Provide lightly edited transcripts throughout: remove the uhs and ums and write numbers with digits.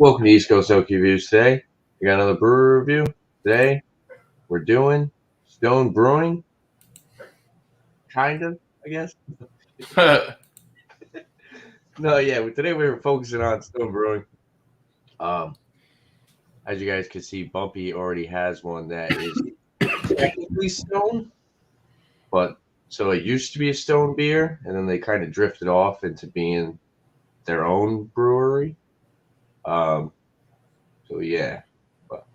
Welcome to East Coast Oak Reviews today. We got another brewery review. Today, we're doing Stone Brewing. Kind of, I guess. No, yeah, today we were focusing on Stone Brewing. As you guys can see, Bumpy already has one that is technically Stone, but so it used to be a Stone beer, and then they kind of drifted off into being their own brewery. So yeah, but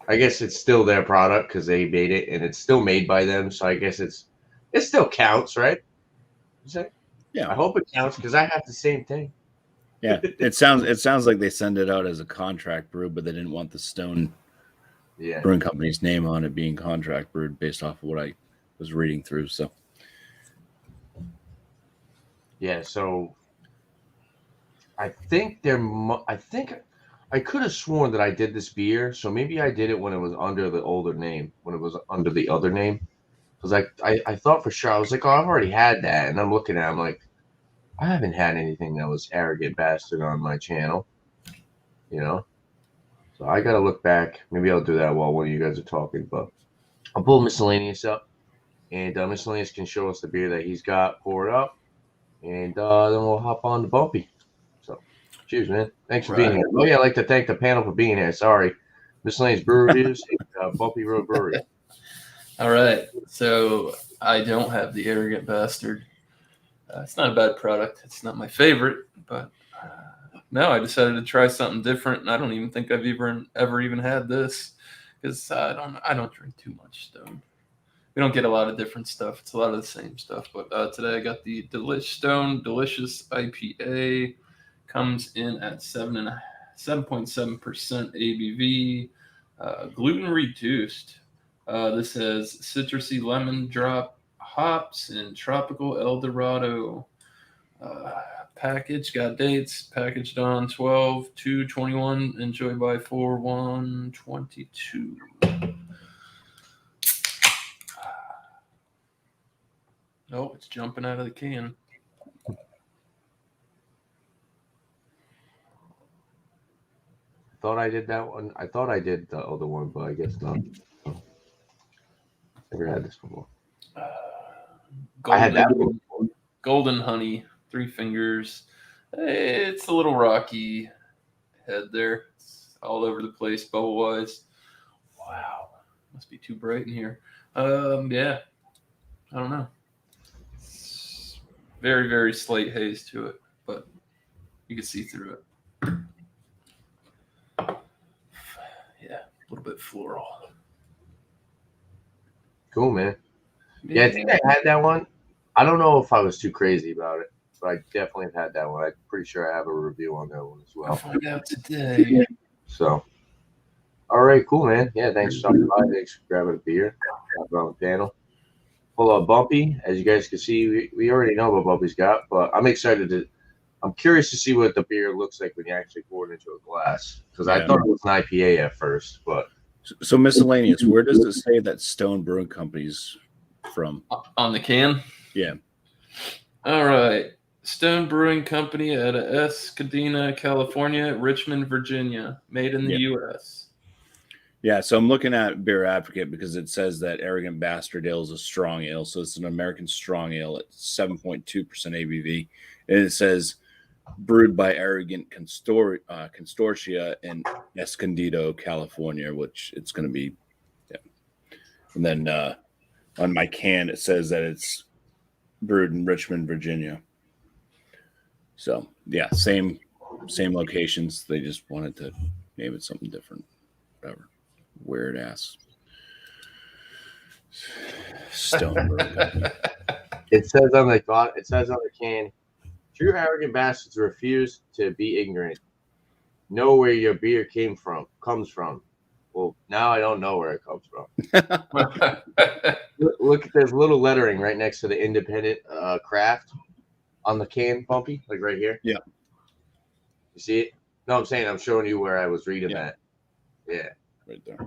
I guess it's still their product because they made it, and it's still made by them. So I guess it still counts, right? Yeah, I hope it counts because I have the same thing. yeah. It sounds like they send it out as a contract brew, but they didn't want the Stone Brewing Company's name on it being contract brewed based off of what I was reading through. So yeah, so I think I could have sworn that I did this beer. So maybe I did it when it was under the older name, when it was under the other name. Because I thought for sure, I was like, oh, I've already had that. And I'm looking at it, I'm like, I haven't had anything that was Arrogant Bastard on my channel, So I got to look back. Maybe I'll do that while one of you guys are talking. But I'll pull Miscellaneous up. And Miscellaneous can show us the beer that he's got, pour it up. And then we'll hop on to Bumpy. So, cheers, man. Thanks for being here. Oh, yeah, I'd like to thank the panel for being here. Sorry. Miscellaneous Brew Reviews, Bumpy Road Brewery. All right. So I don't have the Arrogant Bastard. It's not a bad product. It's not my favorite, but no, I decided to try something different, and I don't even think I've ever even had this because I don't drink too much Stone. We don't get a lot of different stuff. It's a lot of the same stuff. But today I got the Delish Stone Delicious IPA. Comes in at 7.7% ABV, gluten reduced. This has citrusy lemon drop hops and tropical Eldorado. Package got dates. Packaged on 12/2/21. Enjoyed by 4/1/22. Oh, it's jumping out of the can. Thought I did that one. I thought I did the other one, but I guess not. Never had this before. I had that one before. Golden Honey, 3 fingers. It's a little rocky head there. It's all over the place, bubble-wise. Wow. Must be too bright in here. Yeah. I don't know. It's very, very slight haze to it, but you can see through it. Yeah, a little bit floral. Cool, man. Yeah, I think I had that one. I don't know if I was too crazy about it, but I definitely have had that one. I'm pretty sure I have a review on that one as well. I'll find out today. So, all right, cool, man. Yeah, thanks for stopping by. Thanks for grabbing a beer. Hopping on the panel. Pull up Bumpy. As you guys can see, we already know what Bumpy's got, but I'm excited I'm curious to see what the beer looks like when you actually pour it into a glass. Because I thought it was an IPA at first, but. So Miscellaneous, where does it say that Stone Brewing Company's from? On the can? Yeah. All right. Stone Brewing Company out of Pasadena, California, Richmond, Virginia. Made in the U.S. Yeah, so I'm looking at Beer Advocate because it says that Arrogant Bastard Ale is a strong ale. So it's an American strong ale at 7.2% ABV. And it says brewed by Arrogant Consortia in Escondido, California, which it's going to be. Yeah. And then on my can, it says that it's brewed in Richmond, Virginia. So, yeah, same locations. They just wanted to name it something different. Whatever. Weird ass. Stone Brewing Company. It says on the can, true arrogant bastards refuse to be ignorant. Know where your beer comes from. Well, now I don't know where it comes from. Look, there's little lettering right next to the independent craft on the can, Bumpy, like right here. Yeah. You see it? No, I'm saying I'm showing you where I was reading that. Yeah. Right there.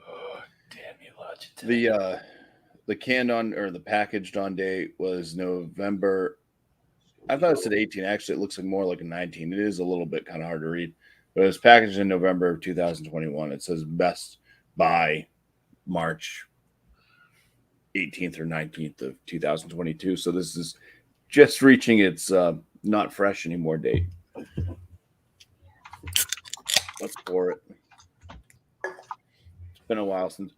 Oh, damn you, Logitech. The canned on or the packaged on date was November. I thought it said 18. Actually, it looks like more like a 19. It is a little bit kind of hard to read. But it was packaged in November of 2021. It says best by March 18th or 19th of 2022. So this is just reaching its not fresh anymore date. Let's pour it. It's been a while since.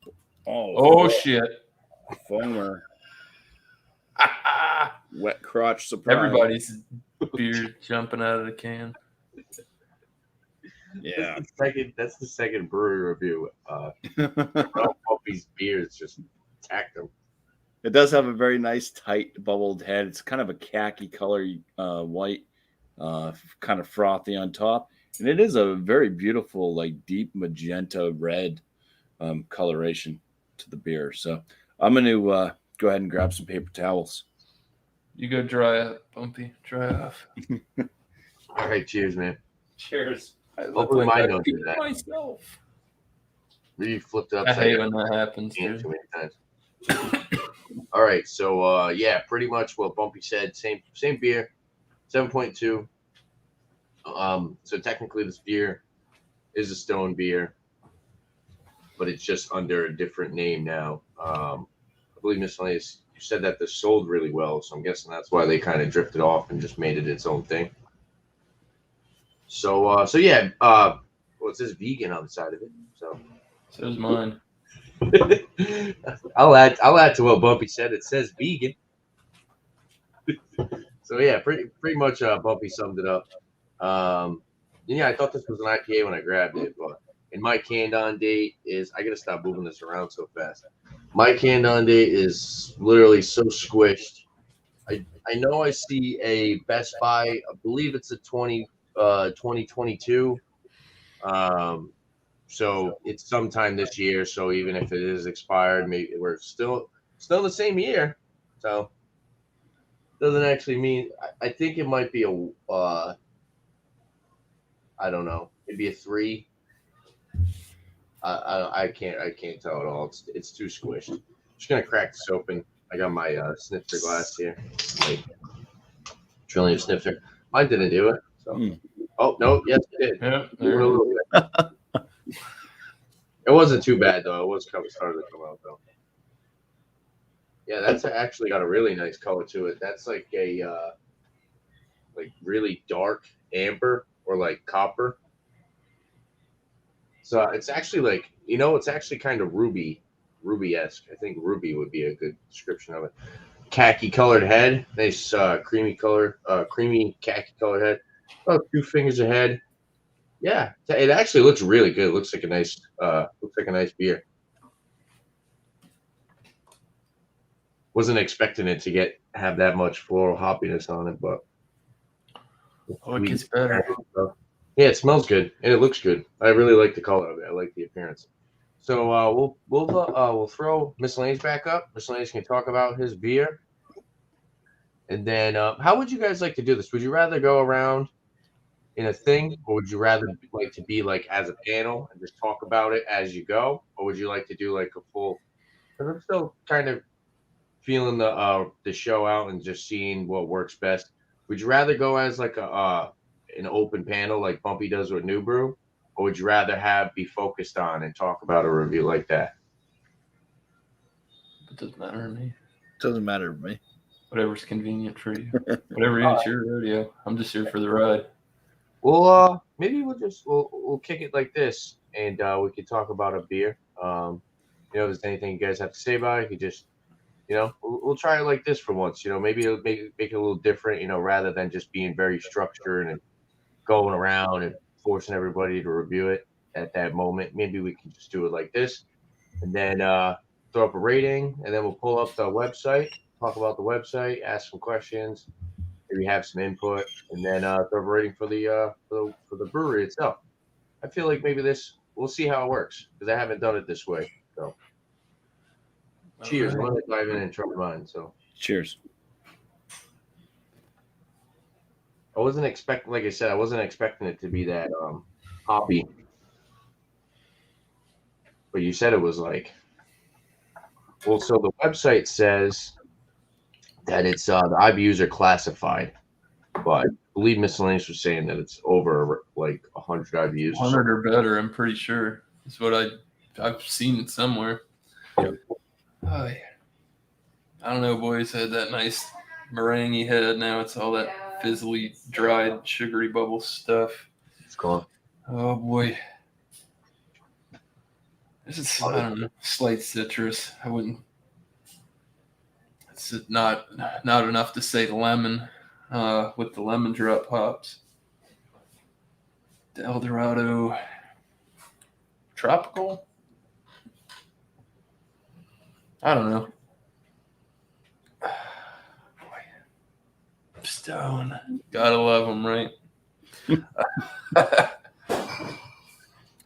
Oh shit! Foamer. Wet crotch surprise. Everybody's beer jumping out of the can. Yeah. That's the second brewery review. Bumpy's beers just attacked them. It does have a very nice, tight, bubbled head. It's kind of a khaki color, white, kind of frothy on top. And it is a very beautiful, like deep magenta red coloration to the beer. So I'm going to go ahead and grab some paper towels. You go dry up, Bumpy. Dry off. All right, cheers, man. Cheers. Hopefully mine don't do that. Myself. You flipped it I upside hate down when that happens, too dude. many times. All right, so yeah, pretty much what Bumpy said. Same beer, 7.2. So technically this beer is a Stone beer, but it's just under a different name now. I believe Miscellaneous, you said that this sold really well, so I'm guessing that's why they kind of drifted off and just made it its own thing. So yeah, well, it says vegan on the side of it. So is mine. I'll add to what Bumpy said. It says vegan. So yeah, pretty much Bumpy summed it up. Yeah, I thought this was an IPA when I grabbed it, but and my canned on date is, I gotta stop moving this around so fast. My canned on date is literally so squished. I know I see a Best Buy, I believe it's a 2022. So it's sometime this year. So even if it is expired, maybe we're still the same year. So doesn't actually mean, I think it might be a I don't know, maybe a 3. I can't tell at all. It's too squished. I'm just gonna crack this open. I got my snifter glass here, like Trillium snifter. Mine didn't do it. So oh no, yes it did. Yeah, A little bit. It wasn't too bad though. It was starting to come out though. Yeah, that's actually got a really nice color to it. That's like a like really dark amber or like copper. So it's actually like, it's actually kind of ruby-esque. I think ruby would be a good description of it. Khaki colored head, nice creamy khaki colored head. About 2 fingers ahead. Yeah, it actually looks really good. It looks like a nice beer. Wasn't expecting it to have that much floral hoppiness on it, but it gets better. Yeah, it smells good and it looks good. I really like the color of it. I like the appearance. So we'll throw Miscellaneous back up. Miscellaneous can talk about his beer, and then how would you guys like to do this? Would you rather go around in a thing, or would you rather like to be like as a panel and just talk about it as you go, or would you like to do like a full? Because I'm still kind of feeling the show out and just seeing what works best. Would you rather go as like an open panel like Bumpy does with New Brew, or would you rather be focused on and talk about a review like that? It doesn't matter to me. Doesn't matter to me. Whatever's convenient for you. Whatever is your rodeo. I'm just here for the ride. Well, maybe we'll kick it like this, and we could talk about a beer. If there's anything you guys have to say about it, you could just, we'll try it like this for once. Maybe it'll make it a little different. Rather than just being very structured and going around and forcing everybody to review it at that moment. Maybe we can just do it like this, and then throw up a rating, and then we'll pull up the website, talk about the website, ask some questions, maybe have some input, and then throw up a rating for the brewery itself. I feel like maybe we'll see how it works because I haven't done it this way. So, cheers! I'm gonna dive in and try mine. So, cheers. I wasn't expecting it to be that hoppy. But you said it was like, well, so the website says that it's the IBUs are classified, but I believe Miscellaneous was saying that it's over like 100 IBUs. 100 or better, I'm pretty sure. Is what I've seen it somewhere. Yep. Oh, yeah. I don't know, boys. I had that nice meringue head. Now it's all that fizzly, dried, sugary bubble stuff. It's gone. Oh boy. This is, I don't know, slight citrus. I wouldn't. It's not enough to say lemon. With the lemon drop hops. The El Dorado tropical. I don't know. Stone. Gotta love them, right?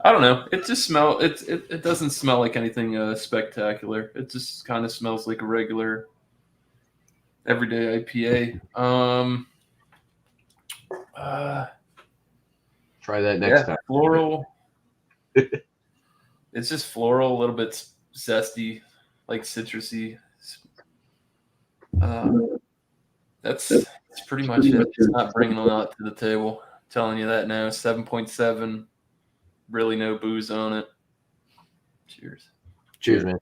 I don't know. It just it doesn't smell like anything spectacular. It just kind of smells like a regular everyday IPA. Try that next time. Floral. It's just floral, a little bit zesty, like citrusy. That's pretty much it. It's not bringing a lot to the table. I'm telling you that now. 7.7. Really no booze on it. Cheers. Cheers, man.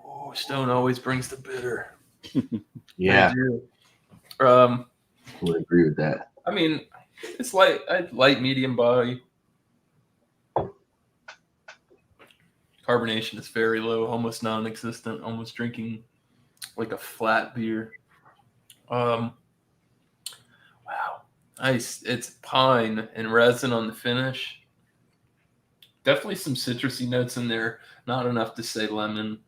Oh, Stone always brings the bitter. Yeah, I would agree with that. I mean, it's light medium body. Carbonation is very low, almost non-existent, almost drinking like a flat beer. Wow. Nice. It's pine and resin on the finish. Definitely some citrusy notes in there. Not enough to say lemon.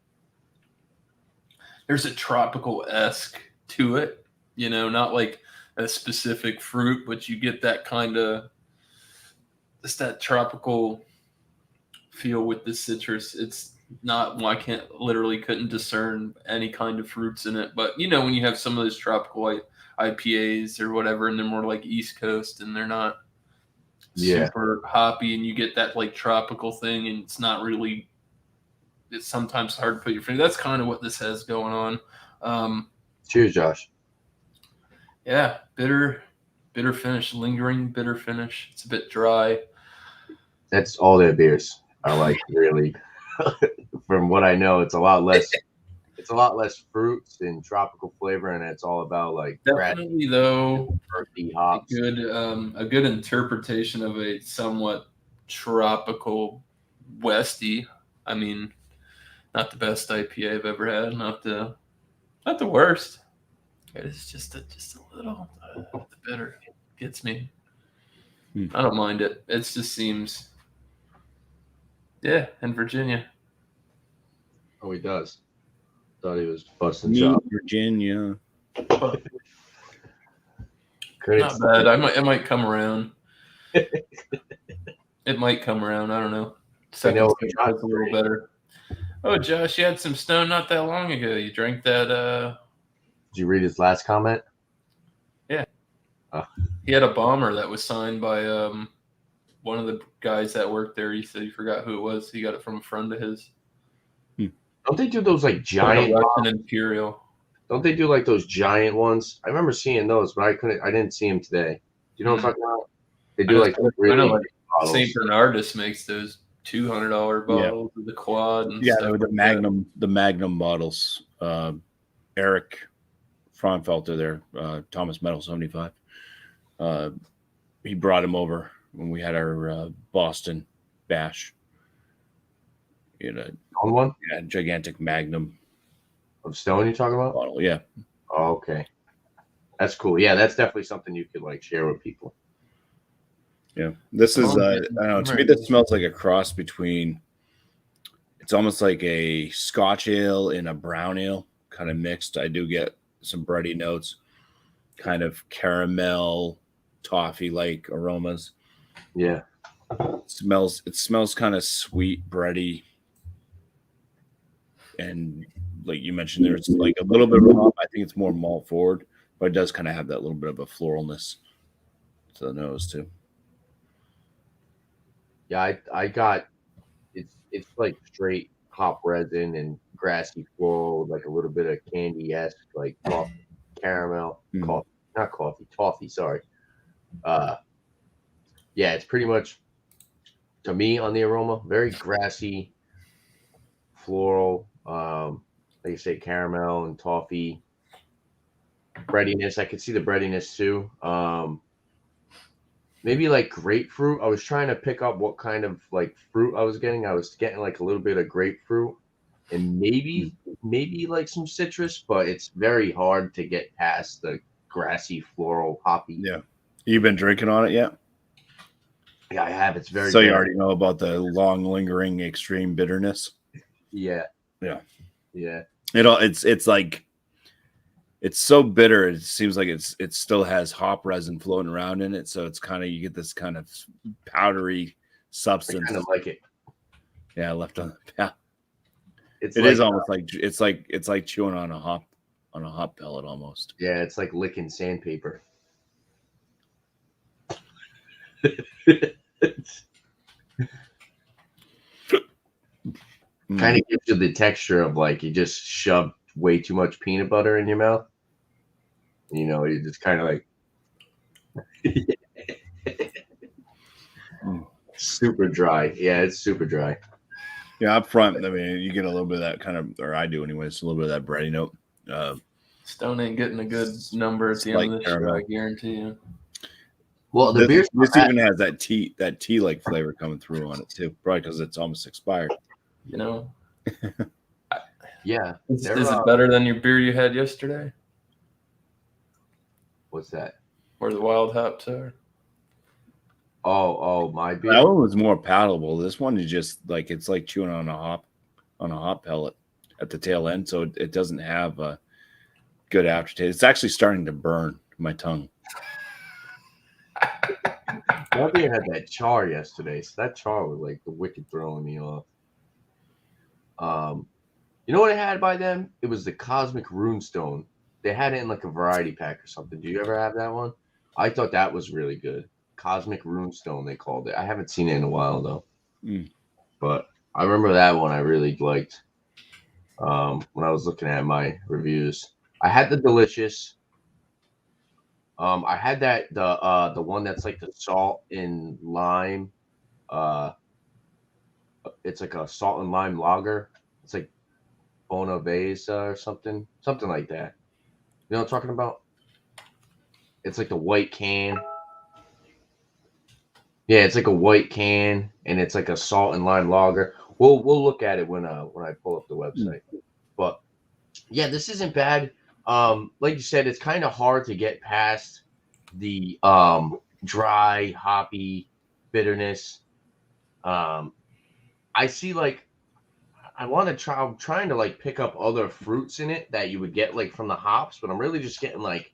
There's a tropical-esque to it, not like a specific fruit, but you get that kind of, just that tropical feel with the citrus. It's not, well, couldn't discern any kind of fruits in it, but when you have some of those tropical IPAs or whatever, and they're more like East Coast and they're not super hoppy, and you get that like tropical thing, and it's not really, it's sometimes hard to put your finger. That's kind of what this has going on. Cheers, Josh. Yeah, bitter finish, lingering bitter finish. It's a bit dry. That's all their beers are like, really. From what I know, it's a lot less fruits and tropical flavor, and it's all about like definitely though earthy hops. A good interpretation of a somewhat tropical Westy. I mean, not the best IPA I've ever had, not the worst. It's just a little the bitter gets me. I don't mind it. It just seems, in Virginia. Oh, he does. Thought he was busting Meet chops. Virginia. Not bad. It might come around. It might come around. I don't know. Second a little better. Oh, Josh, you had some Stone not that long ago. You drank that. Did you read his last comment? Yeah. Oh. He had a bomber that was signed by one of the guys that worked there. He said he forgot who it was. He got it from a friend of his. Don't they do those like giant Imperial? Don't they do like those giant ones? I remember seeing those, but I didn't see them today. Do you know what I'm talking about? They do like really big bottles. St. Bernardus makes those $200 bottles with the quad and stuff. The Magnum bottles. Eric Fraunfelter there, Thomas Metal 75. He brought him over when we had our Boston bash. On one? Yeah, gigantic Magnum of Stone you talking about? Bottle, yeah. Oh, okay. That's cool. Yeah, that's definitely something you could like share with people. Yeah. This is I don't know, to me this smells like a cross between, it's almost like a Scotch ale and a brown ale kind of mixed. I do get some bready notes, kind of caramel, toffee like aromas. Yeah. It smells kind of sweet, bready. And like you mentioned, there's like a little bit of hop. I think it's more malt forward, but it does kind of have that little bit of a floralness to the nose too. Yeah, I got it's like straight hop resin and grassy floral, like a little bit of candy-esque, like coffee, caramel, coffee, not coffee, toffee. Sorry. Yeah, it's pretty much to me on the aroma very grassy, floral. Like you say, caramel and toffee. Breadiness, I could see the breadiness too. Maybe like grapefruit. I was trying to pick up what kind of like fruit I was getting. I was getting like a little bit of grapefruit and maybe like some citrus, but it's very hard to get past the grassy, floral, hoppy. Yeah. You've been drinking on it yet? Yeah, I have. It's very so good. You already know about the long lingering extreme bitterness. Yeah. It's like it's so bitter. It seems like it still has hop resin floating around in it. So it's kind of, you get this kind of powdery substance. I kind of like it. Yeah, left on. Yeah, It is almost like it's like chewing on a hop pellet almost. Yeah, it's like licking sandpaper. Kind of gives you the texture of like you just shoved way too much peanut butter in your mouth. You know, you just kind of like super dry. Yeah, it's super dry. Yeah, up front, I mean, you get a little bit of that kind of, or I do anyway. It's a little bit of that bready note. Stone ain't getting a good number at the end of this show, I guarantee you. Well, the beer even has that tea like flavor coming through on it too, probably because it's almost expired. You know. Yeah. Is it better than your beer you had yesterday? What's that? Where the wild hops are? Oh, my beer. That one was more palatable. This one is just like, it's like chewing on a hop pellet at the tail end, so it doesn't have a good aftertaste. It's actually starting to burn my tongue. My beer had that char yesterday, so that char was like the wicked throwing me off. You know what I had by them? It was the Cosmic Runestone. They had it in like a variety pack or something. Do you ever have that one? I thought that was really good. Cosmic Runestone, they called it. I haven't seen it in a while though. But I remember that one I really liked. When I was looking at my reviews, I had the Delicious. I had the one that's like the salt and lime. It's like a salt and lime lager. It's like Bona Vesa or something like that. You know what I'm talking about? It's like the white can. Yeah, it's like a white can, and it's like a salt and lime lager. We'll look at it when I pull up the website. But yeah, this isn't bad. Like you said, it's kind of hard to get past the dry, hoppy bitterness. I see like I'm trying to like pick up other fruits in it that you would get like from the hops, but I'm really just getting like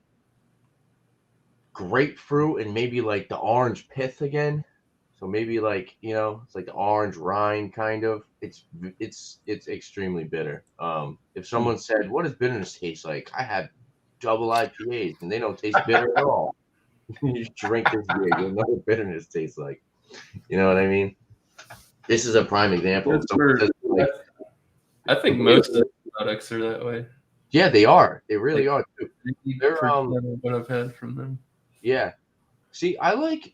grapefruit and maybe like the orange pith again. So maybe like, you know, it's like the orange rind kind of. It's extremely bitter. If someone said, "What does bitterness taste like?" I have double IPAs and they don't taste bitter at all. You drink this beer, you'll know what bitterness tastes like. You know what I mean? This is a prime example. I think most of the products are that way. Yeah, they are. They really are too. They're what I've had from them. Yeah. I like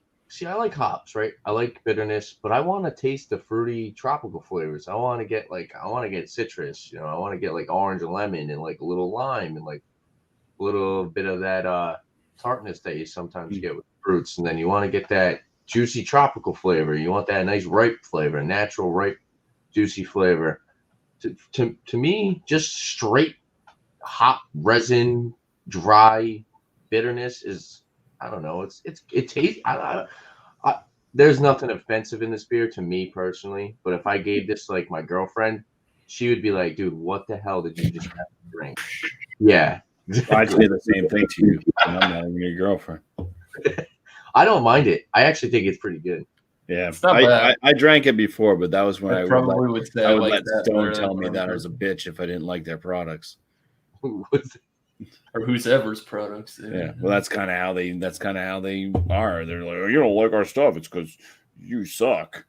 hops, right? I like bitterness, but I want to taste the fruity tropical flavors. I want to get citrus, you know, I want to get like orange and lemon and like a little lime and like a little bit of that tartness that you sometimes get with fruits. And then you want to get that juicy tropical flavor. You want that nice ripe flavor, natural ripe, juicy flavor. To me, just straight hop resin, dry bitterness is, I don't know. It tastes. There's nothing offensive in this beer to me personally, but if I gave this to like my girlfriend, she would be like, "Dude, what the hell did you just have to drink?" Yeah, I'd say the same thing to you. And I'm not even your girlfriend. I don't mind it. I actually think it's pretty good. Yeah, I drank it before, but that was when I would let Stone tell me that I was a bitch if I didn't like their products. Or whoever's products. Yeah, well, that's kind of how they are. They're like, "Oh, you don't like our stuff. It's because you suck."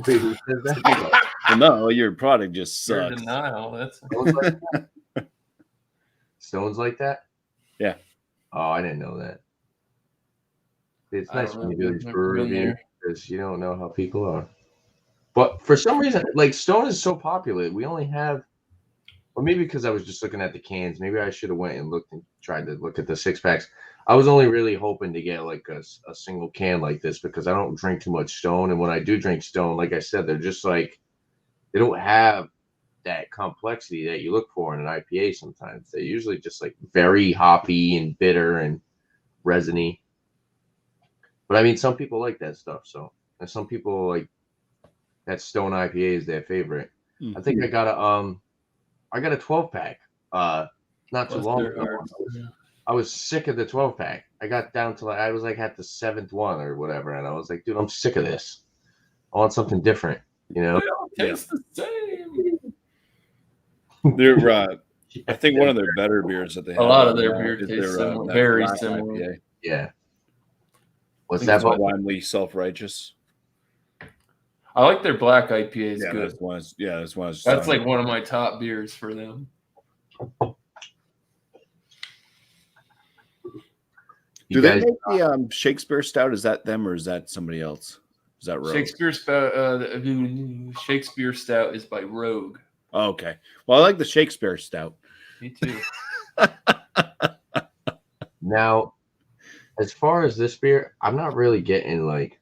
Wait, who says that? Well, no, your product just Your sucks. denial. That's Stone's like that? Stone's like that? Yeah. Oh, I didn't know that. It's I nice don't when you know. do these I've brew never been reviews there. because you don't know how people are. But for some reason, like Stone is so popular, we only have, or maybe because I was just looking at the cans. Maybe I should have went and looked and tried to look at the 6-packs. I was only really hoping to get like a single can like this because I don't drink too much Stone, and when I do drink Stone, like I said, they're just like they don't have that complexity that you look for in an IPA. Sometimes they're usually just like very hoppy and bitter and resiny. But I mean, some people like that stuff. So, and some people like that Stone IPA is their favorite. I think I got a 12-pack. Not too Bless long their ago. hearts. Yeah. I was sick of the 12-pack. I got down to like I was like at the 7th one or whatever, and I was like, dude, I'm sick of this. I want something different. You know? They all taste the same. They're, I think one of their better beers that they have. A lot of their right now beer is tastes their, similar, that very black similar. IPA. Yeah. I What's think that? it's About? blindly self-righteous. I like their black IPA. It's Yeah, good. that's one. That's one. That's like one of my top beers for them. Do they make the Shakespeare Stout? Is that them or is that somebody else? Is that Rogue? Shakespeare Stout is by Rogue. Oh, okay. Well, I like the Shakespeare Stout. Me too. Now, as far as this beer, I'm not really getting like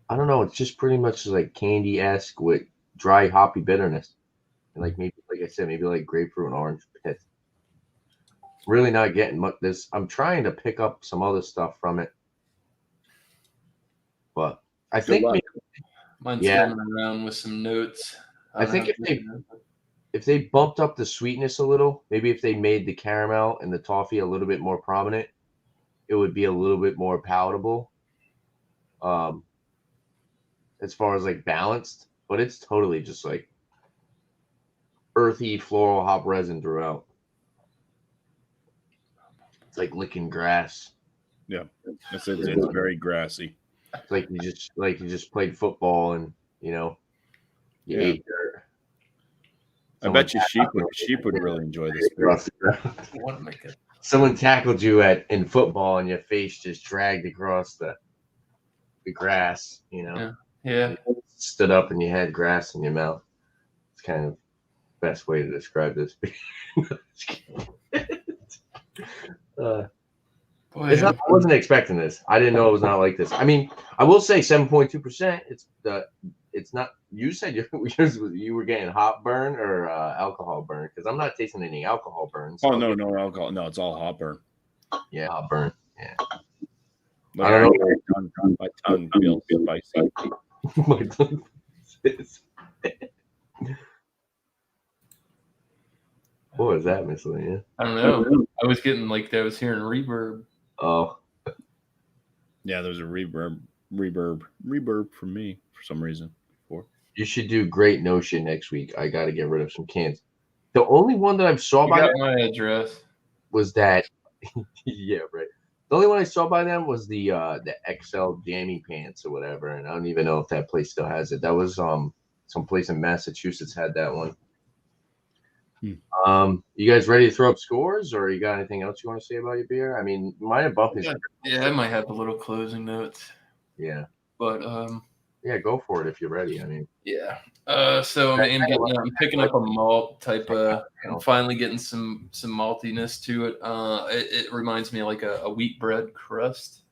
I don't know. It's just pretty much like candy-esque with dry hoppy bitterness, and like maybe like I said, maybe like grapefruit and orange pith. Really not getting much. This I'm trying to pick up some other stuff from it, but I think luck. Mine's coming around with some notes. I think if they bumped up the sweetness a little, maybe if they made the caramel and the toffee a little bit more prominent, it would be a little bit more palatable. As far as like balanced, but it's totally just like earthy floral hop resin throughout. It's like licking grass. Yeah, it's very grassy. It's like you just played football and you ate dirt. I bet you sheep would really enjoy this beer. Someone tackled you in football and your face just dragged across the grass. Yeah. You stood up and you had grass in your mouth. It's kind of the best way to describe this. I wasn't expecting this. I didn't know it was not like this. I mean, I will say 7.2%. It's not. You said you were getting hop burn or alcohol burn because I'm not tasting any alcohol burn. So no alcohol. No, it's all hop burn. Yeah, hop burn. Yeah. But I don't know. My tongue feels spicy. My tongue is. What was that, Miss Lena? I don't know. I was getting I was hearing reverb. Oh. Yeah, there's a reverb from me for some reason. Before. You should do Great Notion next week. I got to get rid of some cans. The only one that I saw by them my address was that. Yeah, right. The only one I saw by them was the XL Jammy Pants or whatever, and I don't even know if that place still has it. That was some place in Massachusetts had that one. You guys ready to throw up scores, or you got anything else you want to say about your beer? I mean, mine and Bumpy's. Yeah, I might have a little closing notes. Yeah. But yeah, go for it if you're ready. I mean. Yeah. So I'm picking up a malt type of. I'm finally getting some maltiness to it. It reminds me of like a wheat bread crust.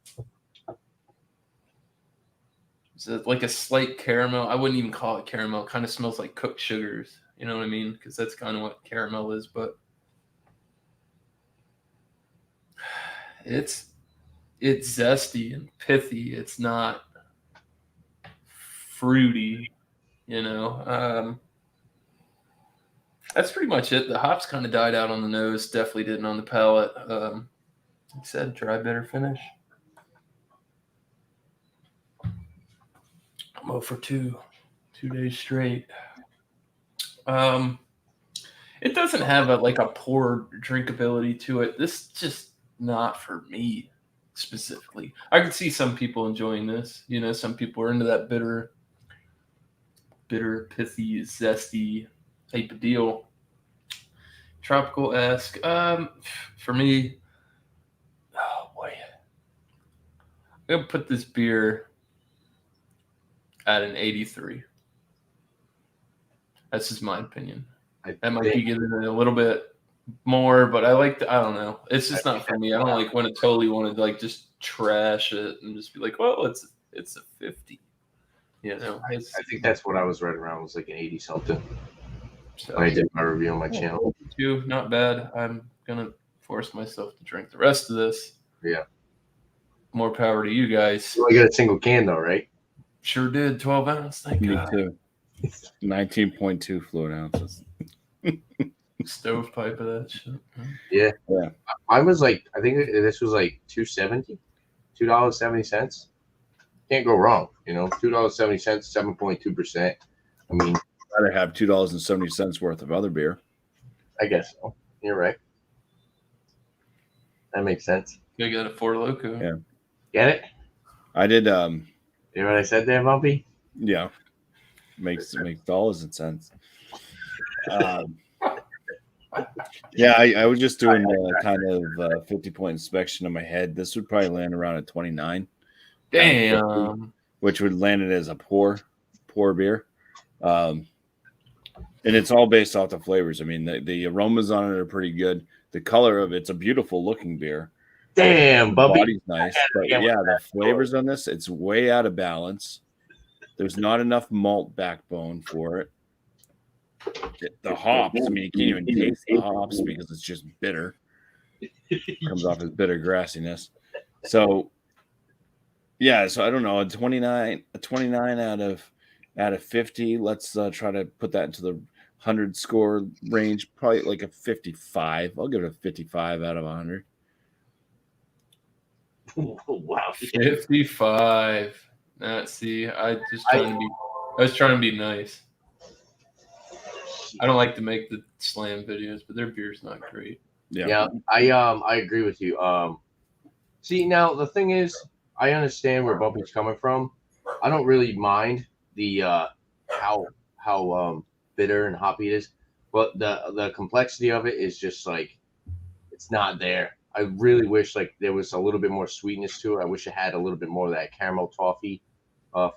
It's like a slight caramel. I wouldn't even call it caramel. It kind of smells like cooked sugars. You know what I mean? Because that's kind of what caramel is. But it's zesty and pithy. It's not fruity. That's pretty much it. The hops kind of died out on the nose. Definitely didn't on the palate. Like I said, dry, bitter finish. I'm 0 for 2 days straight. It doesn't have a poor drinkability to it. This is just not for me. specifically. I could see some people enjoying this. You know, some people are into that bitter, pithy, zesty type of deal. Tropical-esque. For me, oh boy, I'm gonna put this beer at an 83. That's just my opinion. I might be giving it a little bit more, but I don't know. It's just not for me. I don't like when I totally want to like just trash it and just be like, well, it's a 50. You know, I think that's what I was right around. It was like an 80 something. So when I did my review on my channel. Too, not bad. I'm gonna force myself to drink the rest of this. Yeah. More power to you guys. You only got a single can though, right? Sure did. 12 ounce. Thank Me God. too. 19.2 fluid ounces. Stovepipe of that shit. Yeah. Yeah. I was like, I think this was like $2.70. Can't go wrong, you know. $2.70, 7.2%. I mean, I'd rather have $2.70 worth of other beer. I guess so. You're right. That makes sense. You got a Four Loko. Yeah. Get it? I did. You know what I said there, Bumpy? Yeah. Makes dollars and cents. Yeah, I was just doing kind of 50-point inspection in my head. This would probably land around a 29. Damn. Which would land it as a poor beer. And it's all based off the flavors. I mean, the aromas on it are pretty good. The color of it's a beautiful looking beer. Damn, The Bumpy. body's nice. But yeah, the flavors on this, it's way out of balance. There's not enough malt backbone for it. The hops, I mean, you can't even taste the hops because it's just bitter. It comes off as bitter grassiness. So yeah, so I don't know, a 29 out of 50. Let's try to put that into the 100 score range, probably like a 55. I'll give it a 55 out of 100. Wow. 55. See, I was trying to be nice. I don't like to make the slam videos, but their beer's not great. Yeah. I agree with you. See, now the thing is, I understand where Bumpy's coming from. I don't really mind the how bitter and hoppy it is, but the complexity of it is just like it's not there. I really wish like there was a little bit more sweetness to it. I wish it had a little bit more of that caramel toffee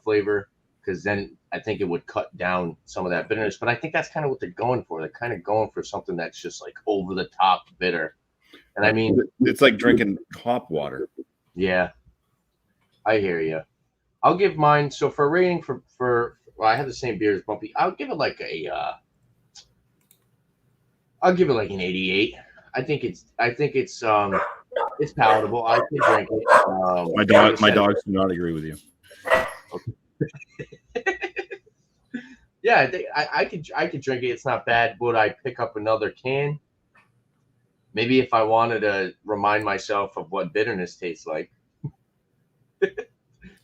flavor, because then I think it would cut down some of that bitterness. But I think that's kind of what they're going for. They're kind of going for something that's just like over the top bitter. And I mean, it's like drinking hop water. Yeah, I hear you. I'll give mine. So for a rating for well, I have the same beer as Bumpy. I'll give it like I'll give it like an 88. I think it's palatable. I can drink it. My dogs do not agree with you. Yeah, I could drink it. It's not bad. Would I pick up another can? Maybe if I wanted to remind myself of what bitterness tastes like.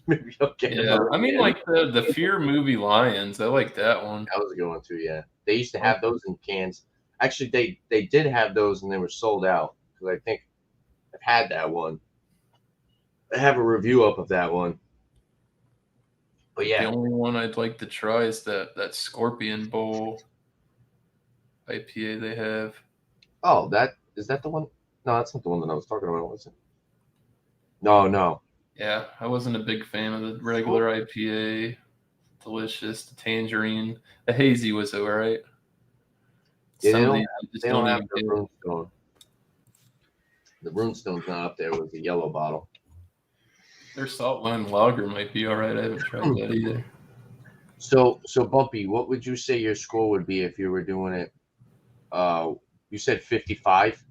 Maybe I'll get Yeah, I mean, like the Fear movie Lions. I like that one. That was a good one too. Yeah, they used to have those in cans. Actually, they did have those, and they were sold out. Because I think I've had that one. I have a review up of that one. But yeah, The only one I'd like to try is that Scorpion Bowl IPA they have. oh, is that the one? No, that's not the one that I was talking about, was it? No. Yeah, I wasn't a big fan of the regular IPA. Delicious, the tangerine, the hazy was all right. Yeah, Some they of don't, these I just they don't have even the get. Runestone. The Runestone's not up there with the yellow bottle. Their salt lime lager might be all right. I haven't tried that either. So Bumpy, what would you say your score would be if you were doing it? You said 55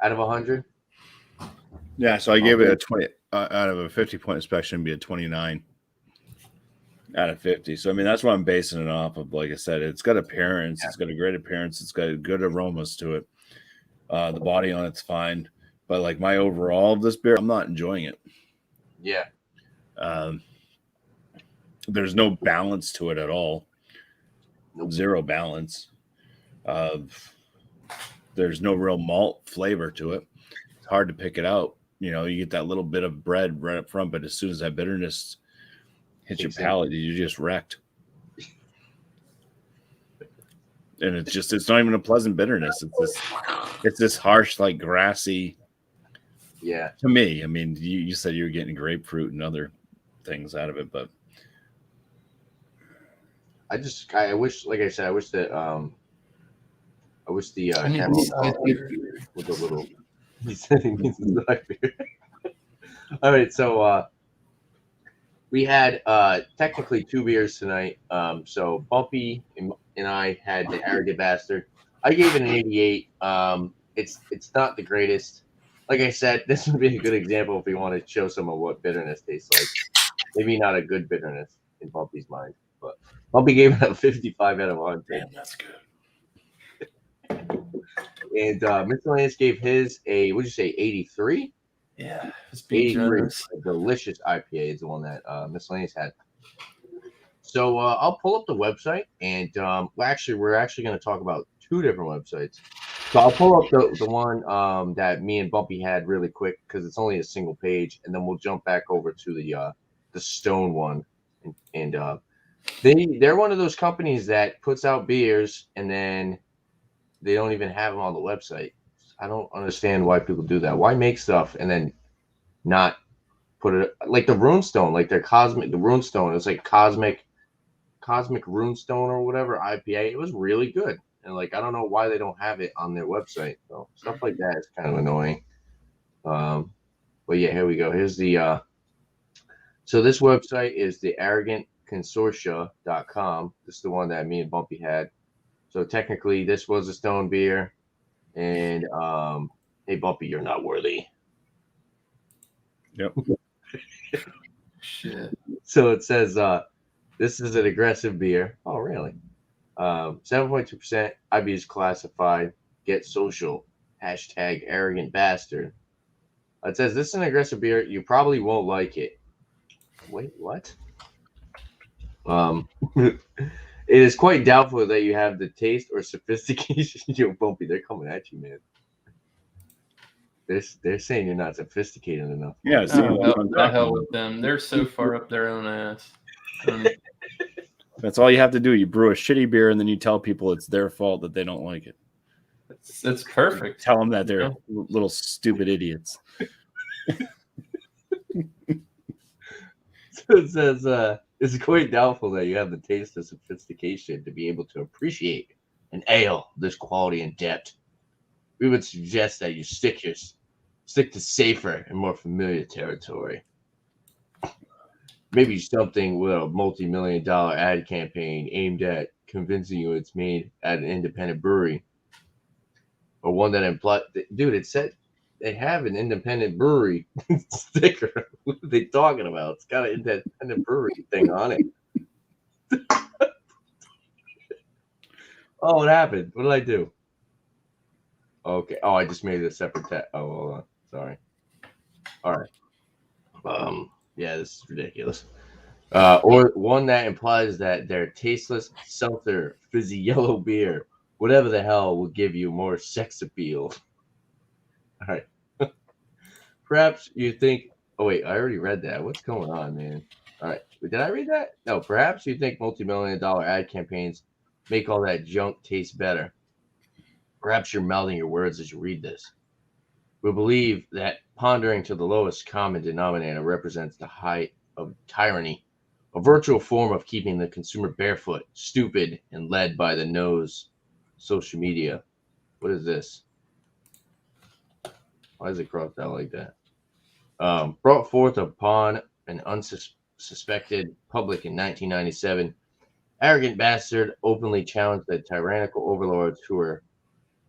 out of 100. Yeah, so I gave it a 20 out of a 50-point inspection, it'd be a 29 out of 50. So I mean, that's what I'm basing it off of. Like I said, it's got appearance, It's got a great appearance, it's got good aromas to it. The body on it's fine, but like my overall of this beer, I'm not enjoying it. Yeah. There's no balance to it at all. Nope. Zero balance. There's no real malt flavor to it. It's hard to pick it out. You get that little bit of bread right up front, but as soon as that bitterness hits your palate, you're just wrecked. And it's not even a pleasant bitterness. It's this harsh, like grassy. Yeah. To me, I mean, you said you were getting grapefruit and other things out of it, but I wish, like I said, I wish the I need Camel the side beer. with a little. He said he needs a side beer. All right, so we had technically 2 beers tonight. So Bumpy and I had the Arrogant Bastard. I gave it an 88. It's not the greatest. Like I said, this would be a good example if we want to show some of what bitterness tastes like. Maybe not a good bitterness in Bumpy's mind, but Bumpy gave it a 55 out of 100. Damn, that's good. And Miscellaneous gave his a, what'd you say, 83? Yeah, it's being 83. generous. A Delicious IPA is the one that Miscellaneous had. So I'll pull up the website, and we're actually going to talk about 2 different websites. So I'll pull up the one that me and Bumpy had really quick because it's only a single page, and then we'll jump back over to the Stone one, and they're one of those companies that puts out beers and then they don't even have them on the website. I don't understand why people do that. Why make stuff and then not put it like the Runestone, like the Runestone. It's like cosmic Runestone or whatever IPA. It was really good, and like I don't know why they don't have it on their website. So stuff like that is kind of annoying. But yeah, here we go. Here's the so this website is the arrogantconsortia.com. This is the one that me and Bumpy had. So technically, this was a Stone beer, and hey, Bumpy, you're not worthy. Yep. Shit. So it says this is an aggressive beer. Oh, really? 7.2%. IBUs classified. Get social. Hashtag arrogant bastard. It says this is an aggressive beer. You probably won't like it. Wait, what? It is quite doubtful that you have the taste or sophistication. Yo, Bumpy, they're coming at you, man. They're saying you're not sophisticated enough. Yeah, see, The hell with them. They're so far up their own ass. That's all you have to do. You brew a shitty beer and then you tell people it's their fault that they don't like it. It's perfect. Tell them that they're little stupid idiots. So it says it's quite doubtful that you have the taste or sophistication to be able to appreciate an ale of this quality and depth. We would suggest that you stick to safer and more familiar territory. Maybe something with a multi-million-dollar ad campaign aimed at convincing you it's made at an independent brewery, or one that implies, dude, it said they have an independent brewery sticker. What are they talking about? It's got an independent brewery thing on it. Oh, what happened? What did I do? Okay. Oh, I just made it a separate tab. Oh, hold on. Sorry. All right. Yeah, this is ridiculous. Or one that implies that their tasteless seltzer fizzy yellow beer, whatever the hell, will give you more sex appeal. All right. Perhaps you think. Oh wait, I already read that. What's going on, man? All right. Did I read that? No. Perhaps you think multi-million-dollar ad campaigns make all that junk taste better. Perhaps you're mouthing your words as you read this. We believe that pondering to the lowest common denominator represents the height of tyranny, a virtual form of keeping the consumer barefoot, stupid, and led by the nose. Social media. What is this? Why is it crossed out like that? Brought forth upon an unsuspected public in 1997, Arrogant Bastard openly challenged the tyrannical overlords who were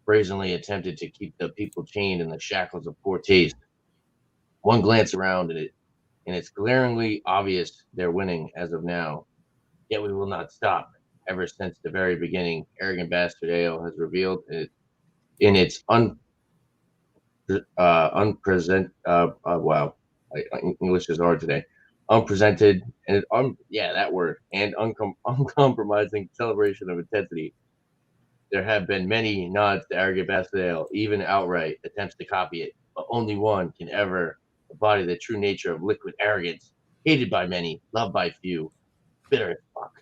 brazenly attempted to keep the people chained in the shackles of poor taste. One glance around and it's glaringly obvious they're winning as of now. Yet we will not stop. Ever since the very beginning, Arrogant Bastard Ale has revealed it in its English is hard today. Unpresented and that word and uncompromising celebration of intensity. There have been many nods to Arrogant Bastard Ale, even outright attempts to copy it, but only one can ever embody the true nature of liquid arrogance, hated by many, loved by few, bitter as fuck.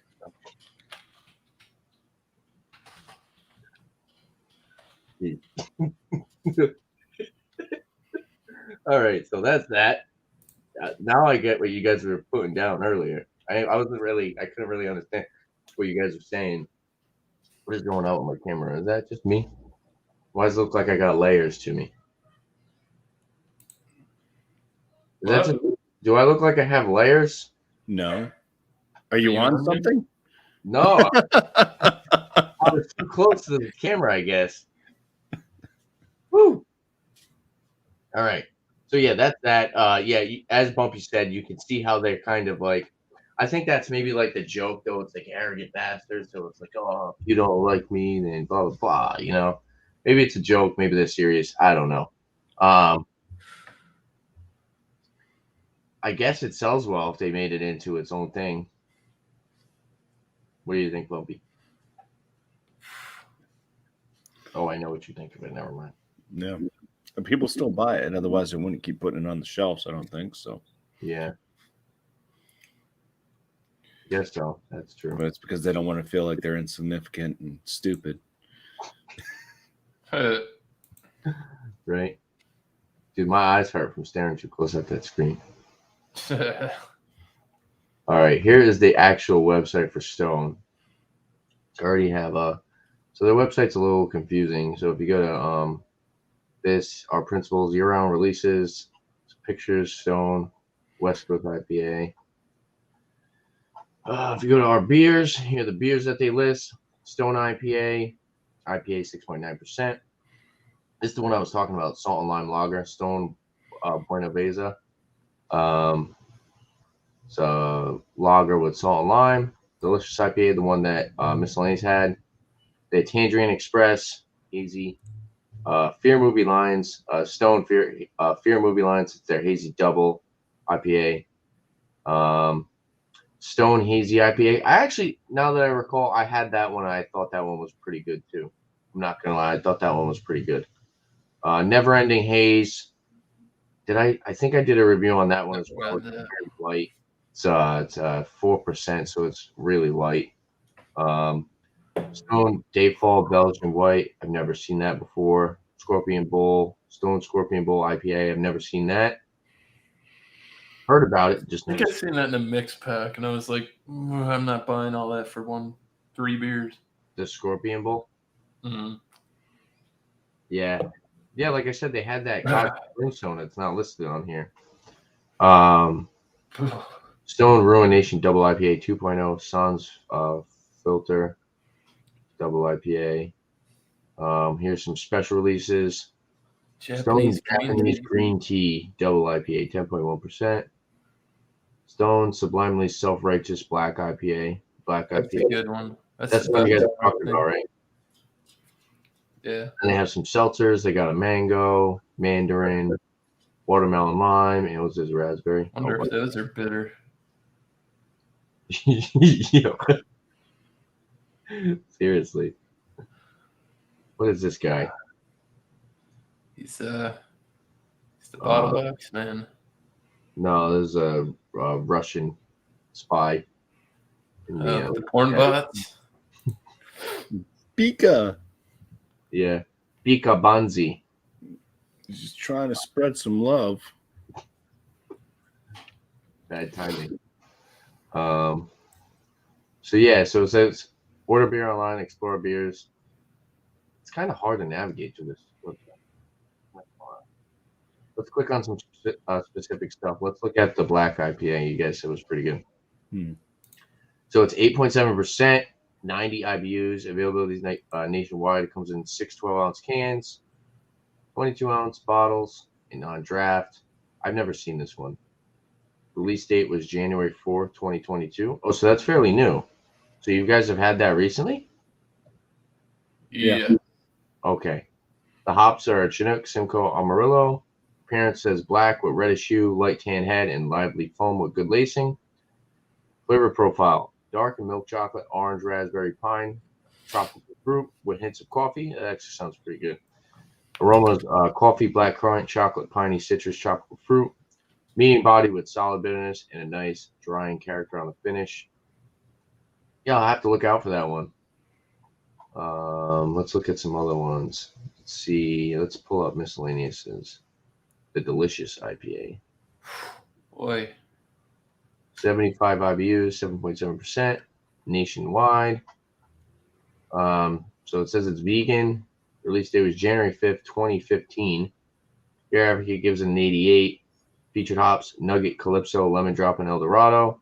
All right, so that's that. Now I get what you guys were putting down earlier. I couldn't really understand what you guys were saying. What is going on with my camera? Is that just me? Why does it look like I got layers to me? Is that just, do I look like I have layers? No. Are you on something? No. I was too close to the camera, I guess. Woo. All right. So yeah, that's that. As Bumpy said, you can see how they're kind of like, I think that's maybe like the joke though. It's like arrogant bastards. So it's like, oh, if you don't like me, then blah blah blah. You know, maybe it's a joke. Maybe they're serious. I don't know. I guess it sells well if they made it into its own thing. What do you think, Bumpy? Oh, I know what you think of it. Never mind. Yeah. And people still buy it. Otherwise, they wouldn't keep putting it on the shelves, I don't think. So, yeah. Yes, so. That's true. But it's because they don't want to feel like they're insignificant and stupid. Right? Dude, my eyes hurt from staring too close at that screen. All right, here is the actual website for Stone. I already have so their website's a little confusing. So if you go to this, our principles, year-round releases, pictures, Stone, West Coast IPA. If you go to our beers, here are the beers that they list. Stone IPA 6.9%. This is the one I was talking about, Salt and Lime Lager, Stone Buena Vesa. So lager with salt and lime. Delicious IPA, the one that Miscellaneous had. The Tangerine Express, Hazy. Fear Movie Lines, Stone Fear Movie Lines. It's their Hazy Double IPA. Stone Hazy IPA. I actually, now that I recall, I had that one. I thought that one was pretty good too. I'm not gonna lie, I thought that one was pretty good. Never Ending Haze. I think I did a review on that one as well. It's very light. It's 4%, so it's really light. Stone Dayfall Belgian White. I've never seen that before. Scorpion Bowl. Stone Scorpion Bowl IPA. I've never seen that. Heard about it. Just I think I've seen that in a mix pack, and I was like, I'm not buying all that for 3 beers. The Scorpion Bowl? Mm-hmm. Yeah. Yeah, like I said, they had that Runestone. It's not listed on here. Stone Ruination Double IPA 2.0. Sans Filter Double IPA. Here's some special releases. Japanese Green Tea Double IPA 10.1%. Stone Sublimely Self-Righteous Black IPA. That's a good one. That's what you guys are talking about, right? Yeah. And they have some seltzers. They got a mango, mandarin, watermelon lime, and what's this, raspberry? I wonder if those are bitter. Seriously. What is this guy? He's the bottle box man. No, this is a Russian spy. The porn bots. Pika. Yeah, Pika Banzi. He's just trying to spread some love. Bad timing. So it says order beer online, explore beers. It's kind of hard to navigate through this. Let's click on some specific stuff. Let's look at the black IPA. You guys said it was pretty good. So it's 8.7%, 90 IBUs. Availability is nationwide. It comes in 6 12-ounce cans, 22-ounce bottles, and on draft. I've never seen this one. Release date was January 4th, 2022. Oh, so that's fairly new. So you guys have had that recently? Yeah. Okay. The hops are Chinook, Simcoe, Amarillo. Appearance says black with reddish hue, light tan head, and lively foam with good lacing. Flavor profile: dark and milk chocolate, orange, raspberry, pine, tropical fruit with hints of coffee. That actually sounds pretty good. Aromas: coffee, black currant, chocolate, piney, citrus, tropical fruit. Medium body with solid bitterness and a nice drying character on the finish. Yeah, I'll have to look out for that one. Let's look at some other ones. Let's see. Let's pull up miscellaneouses. The Delicious IPA. Boy. 75 IBUs, 7.7% nationwide. So it says it's vegan. Release date was January 5th, 2015. Beer Advocate gives it an 88. Featured hops, Nugget, Calypso, Lemon Drop, and Eldorado.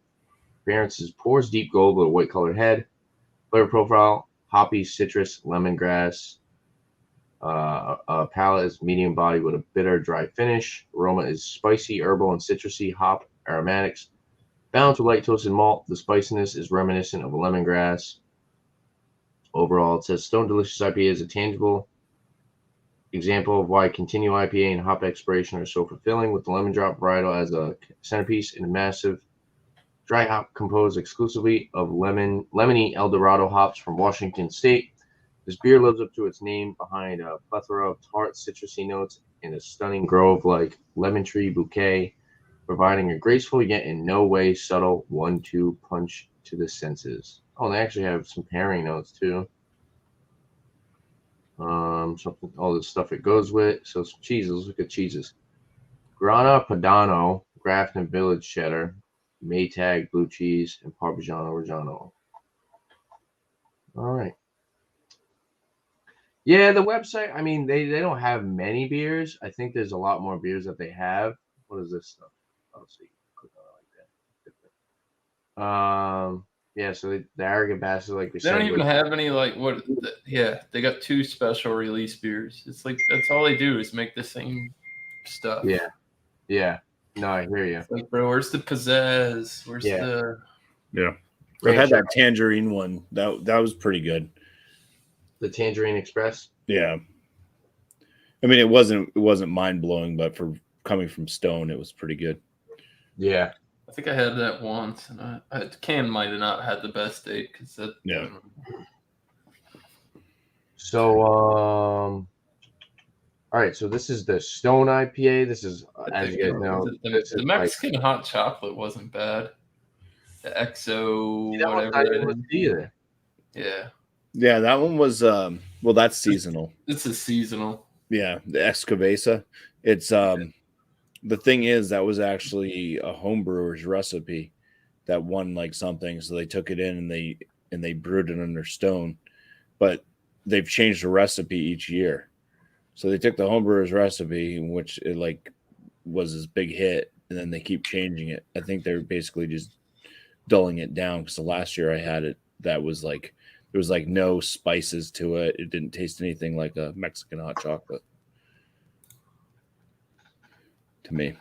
Appearances: pours deep gold with a white colored head. Flavor profile: hoppy, citrus, lemongrass. Palate is medium body with a bitter, dry finish. Aroma is spicy, herbal, and citrusy hop aromatics. Balanced with light toasted malt. The spiciness is reminiscent of a lemongrass. Overall, it says Stone Delicious IPA is a tangible example of why continual IPA and hop exploration are so fulfilling, with the lemon drop varietal as a centerpiece and a massive dry hop composed exclusively of lemony Eldorado hops from Washington State. This beer lives up to its name behind a plethora of tart citrusy notes and a stunning grove-like lemon tree bouquet, providing a graceful yet in no way subtle 1-2 punch to the senses. Oh, and they actually have some pairing notes too. Something, all this stuff it goes with. So some cheeses. Let's look at cheeses. Grana Padano, Grafton Village cheddar, Maytag blue cheese, and Parmigiano Reggiano. All right. Yeah, the website. I mean, they don't have many beers. I think there's a lot more beers that they have. What is this stuff? Oh, so you can click on it like that. Yeah, so the Arrogant Bastard, like we They said, don't even have any like what? Yeah, they got 2 special release beers. It's like that's all they do is make the same stuff. Yeah. No, I hear you. It's like, bro, where's the pizzazz? Where's the? Yeah, I had that tangerine one. That was pretty good. The Tangerine Express. Yeah, I mean it wasn't mind blowing, but for coming from Stone, it was pretty good. Yeah. I think I had that once, and the can might have not had the best date because that. Yeah. So, all right. So this is the Stone IPA. This is, as you guys know, the Mexican hot chocolate wasn't bad. The XO, whatever. Either. Yeah, that one was. Well, that's seasonal. It's a seasonal. Yeah, the Escabeza. It's the thing is that was actually a home brewer's recipe that won like something. So they took it in and they brewed it under Stone, but they've changed the recipe each year. So they took the home brewer's recipe, in which it like was this big hit, and then they keep changing it. I think they're basically just dulling it down because the last year I had it, that was like there was like no spices to it. It didn't taste anything like a Mexican hot chocolate. To me.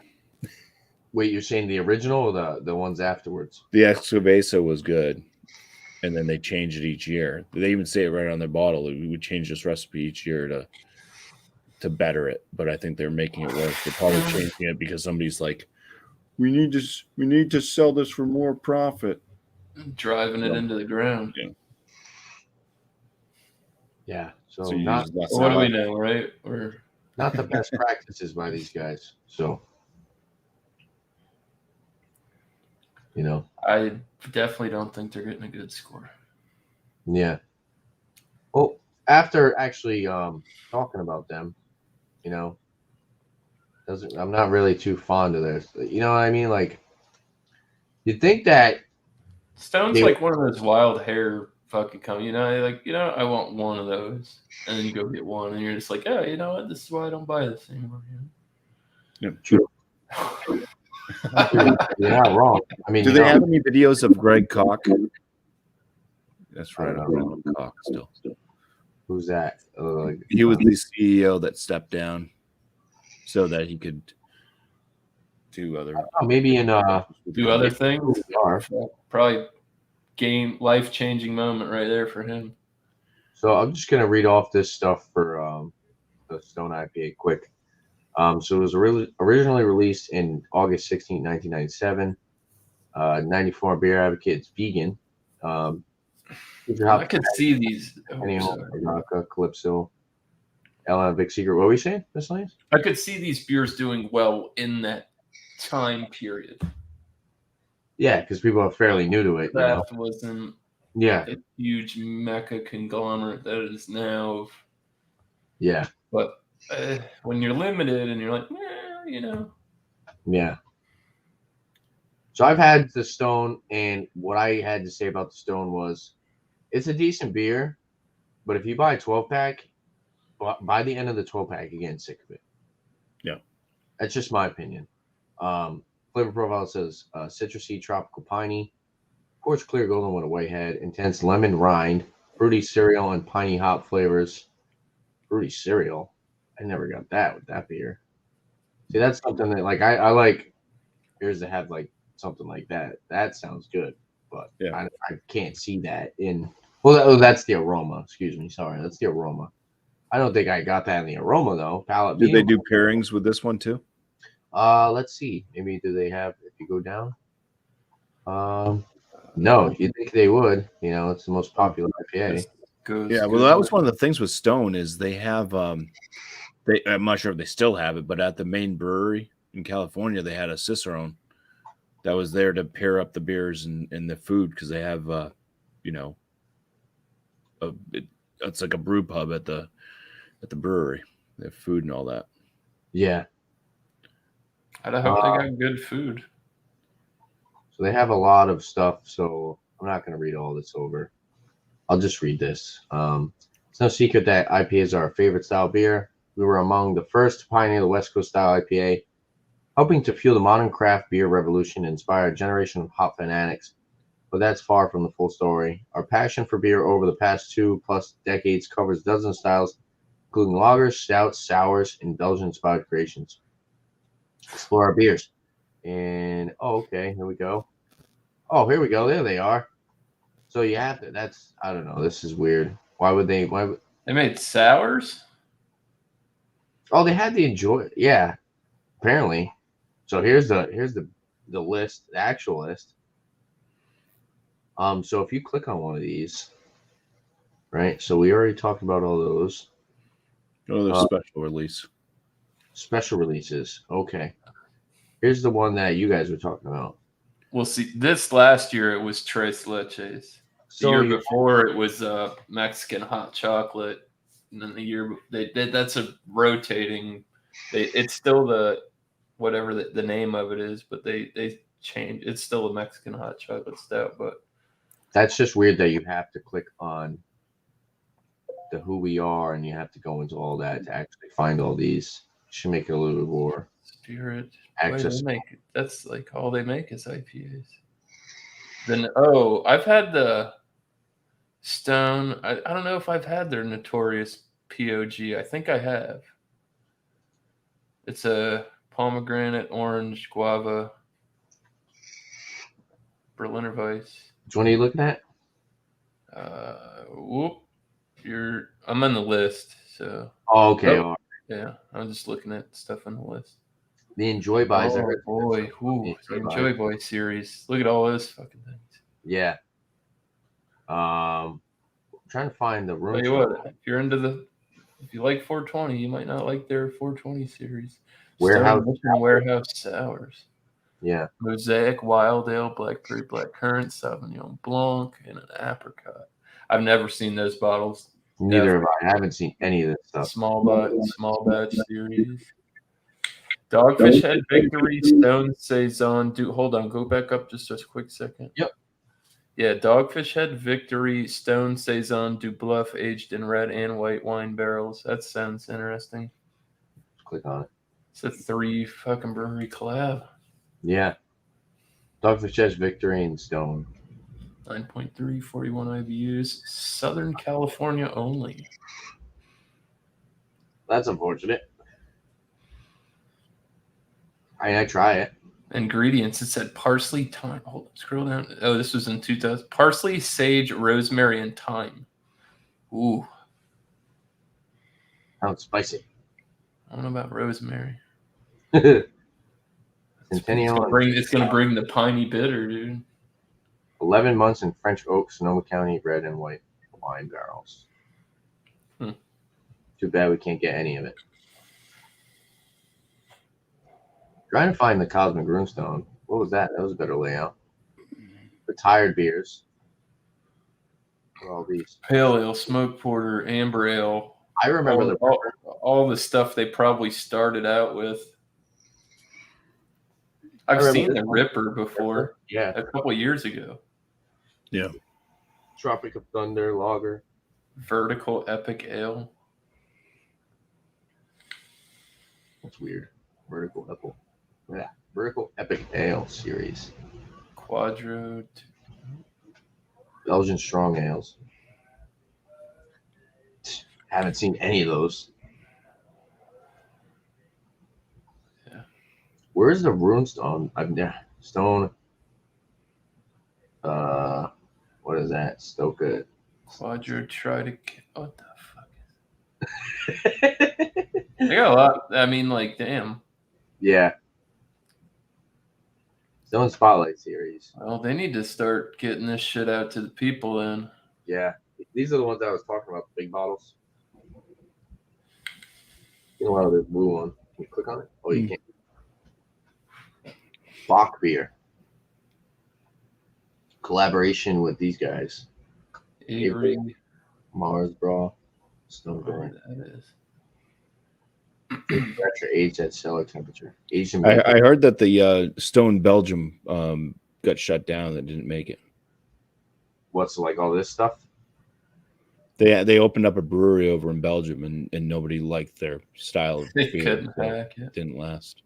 Wait, you're saying the original or the ones afterwards? The Escabeza was good, and then they change it each year. They even say it right on their bottle. We would change this recipe each year to better it, but I think they're making it worse. They're probably changing it because somebody's like, we need to sell this for more profit, driving it into the ground. Yeah. So what do we know, right? We're not the best practices by these guys. So, I definitely don't think they're getting a good score. Yeah. Well, after actually talking about them, I'm not really too fond of theirs. You know what I mean? Like, you'd think that Stone's like one of those wild hair fucking I want one of those, and then you go get one, and you're just like, oh, you know what? This is why I don't buy this anymore. Yeah, true. You're not wrong. I mean, do they have any videos of Greg Koch? That's right, I'm Koch still. Who's that? He was the CEO that stepped down so that he could do other. Maybe do other things. Probably life-changing moment right there for him. So I'm just gonna read off this stuff for the Stone IPA quick. So it was originally released in August 16, 1997. 94 Beer Advocate. It's vegan. I could see these. Calypso, Ella, Big Secret. What were we saying, Miss Lance? I could see these beers doing well in that time period. Yeah, because people are fairly new to it. Craft wasn't Yeah. a huge mecca conglomerate that it is now. Yeah. But when you're limited and you're like, Yeah. So I've had the Stone, and what I had to say about the Stone was, it's a decent beer, but if you buy a 12-pack, by the end of the 12-pack, you're getting sick of it. Yeah. That's just my opinion. Flavor profile says citrusy, tropical, piney, porch clear golden with a white head, intense lemon rind, fruity cereal, and piney hop flavors. Fruity cereal? I never got that with that beer. See, that's something that like I like beers that have like something like that. That sounds good, but Yeah. I can't see that in. Well, that's the aroma. Excuse me. Sorry, that's the aroma. I don't think I got that in the aroma though. Palate. Did they do pairings with this one too? Let's see. Maybe do they have? If you go down. No, you'd think they would. You know, it's the most popular IPA. Yeah, well, that was one of the things with Stone is they have I'm not sure if they still have it, but at the main brewery in California, they had a Cicerone that was there to pair up the beers and the food because they have it's like a brew pub at the brewery. They have food and all that. Yeah. I hope they got good food. So they have a lot of stuff. So I'm not going to read all this over. I'll just read this. It's no secret that IPAs are our favorite style beer. We were among the first to pioneer the West Coast style IPA, helping to fuel the modern craft beer revolution and inspire a generation of hop fanatics. But that's far from the full story. Our passion for beer over the past 2+ decades covers dozens of styles, including lagers, stouts, sours, and Belgian-inspired creations. Explore our beers. And, okay, here we go. Oh, here we go. There they are. So you have to, I don't know. This is weird. Why would they made sours? Oh, they had the enjoy. Yeah, apparently. So here's the list, the actual list. So if you click on one of these, right? So we already talked about all those. Oh, there's special release. Special releases. Okay. Here's the one that you guys were talking about. Well, see, this last year it was Tres Leches. The year before it was Mexican hot chocolate, and then the year that's a rotating. It's still the whatever the name of it is, but they changed. It's still a Mexican hot chocolate stout, but that's just weird that you have to click on the who we are and you have to go into all that to actually find all these. Should make it a little bit more Spirit access. That's like all they make is IPAs. Then I've had the Stone. I don't know if I've had their notorious POG. I think I have. It's a pomegranate, orange, guava, Berliner Weiss. Which one are you looking at? I'm on the list. So. Oh, okay. Oh. Yeah, I'm just looking at stuff on the list. The Enjoy Buys. Oh boy, the Enjoy Boy series. Look at all those fucking things. Yeah. I'm trying to find the room. Tell you what, if you like 420, you might not like their 420 series. Warehouse Sours. Yeah. Mosaic, Wild Ale, Blackberry, Blackcurrant, Sauvignon Blanc, and an apricot. I've never seen those bottles. Neither have I. I haven't seen any of this stuff. Small batch series. Dogfish Head Victory, Stone Saison. Hold on, go back up just a quick second. Yep. Yeah, Dogfish Head Victory, Stone Saison du Bluff, aged in red and white wine barrels. That sounds interesting. Click on it. It's a 3 fucking brewery collab. Yeah. Dogfish Head Victory and Stone. 9.3, 41 IBUs. Southern California only. That's unfortunate. I try it. Ingredients. It said parsley, thyme. Hold on, scroll down. Oh, this was in 2000. Parsley, sage, rosemary, and thyme. Ooh. Sounds spicy. I don't know about rosemary. Centennial. It's gonna bring the piney bitter, dude. 11 months in French oak, Sonoma County, red and white wine barrels. Too bad we can't get any of it. Trying to find the Cosmic Runestone. What was that? That was a better layout. Retired beers. What are all these? Pale ale, smoke porter, amber ale. I remember all the stuff they probably started out with. I've remember seen this the one. Ripper before. Yeah. A couple years ago. Yeah. Tropic of Thunder Lager. Vertical Epic Ale. That's weird. Vertical Epic. Yeah. Vertical Epic Ale series. Quadro. Belgian Strong Ales. Haven't seen any of those. Yeah. Where's the Runestone? Stone. What is that? Stoka. Quadro try to. What the fuck? They got a lot. I mean, like, damn. Yeah. Stone Spotlight series. Well, they need to start getting this shit out to the people then. Yeah. These are the ones I was talking about, the big bottles. You know what, the blue one. Can you click on it? Oh, you can't. Bach beer. Collaboration with these guys. Avery. Mars Bra. Stone Whatever Brewing. that is. Temperature aged at cellar temperature. Aged in I heard that the Stone Belgium got shut down. That didn't make it. What's like all this stuff? They opened up a brewery over in Belgium, and nobody liked their style of They beer. couldn't so hack it. it didn't last.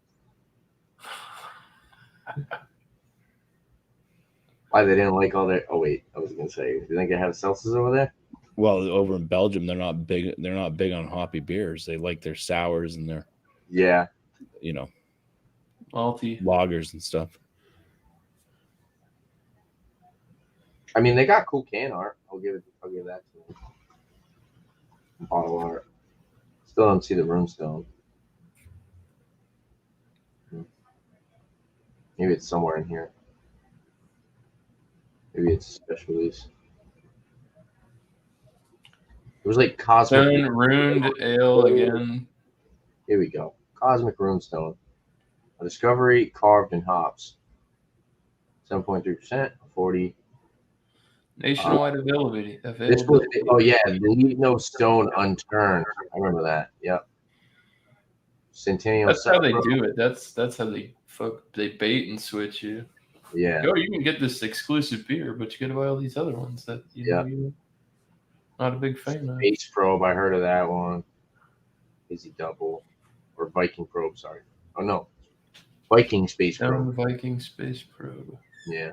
Why they didn't like all their? Oh wait, I was gonna say. Do you think they have seltzers over there? Well, over in Belgium, they're not big. They're not big on hoppy beers. They like their sours and their, Yeah. Malty. lagers and stuff. I mean, they got cool can art. I'll give that to them. Bottle art. Still don't see the Runestone. Maybe it's somewhere in here. Maybe it's a special release. It was like Cosmic. Stone Ruined Ale again. Here we go. Cosmic Runestone. A discovery carved in hops. 7.3%, 40. Nationwide availability. This was, oh yeah, leave no stone unturned. I remember that. Yep. Centennial. That's how they do it. That's how they bait and switch you. Yeah. Oh, you can get this exclusive beer, but you got to buy all these other ones that you're not a big fan of. Space Probe, I heard of that one. Hazy Double or Viking Probe, sorry. Oh no, Viking Space Probe. Viking Space Probe. Yeah.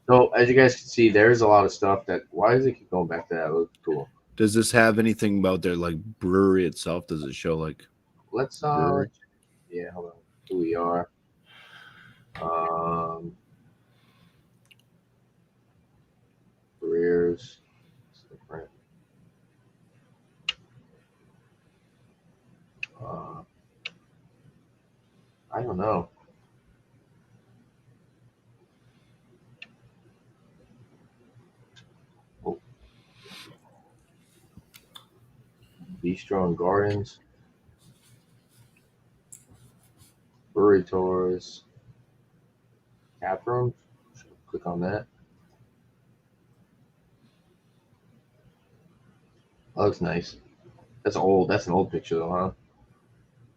So as you guys can see, there's a lot of stuff that. Why does it keep going back to that? It looks cool. Does this have anything about their like brewery itself? Does it show like? Let's brewery? Yeah, hold on. Who we are. Careers. Different. I don't know. Oh. Bistro and Gardens. Brewery tours. Tap room. Click on that. That looks nice. That's old. That's an old picture though, huh?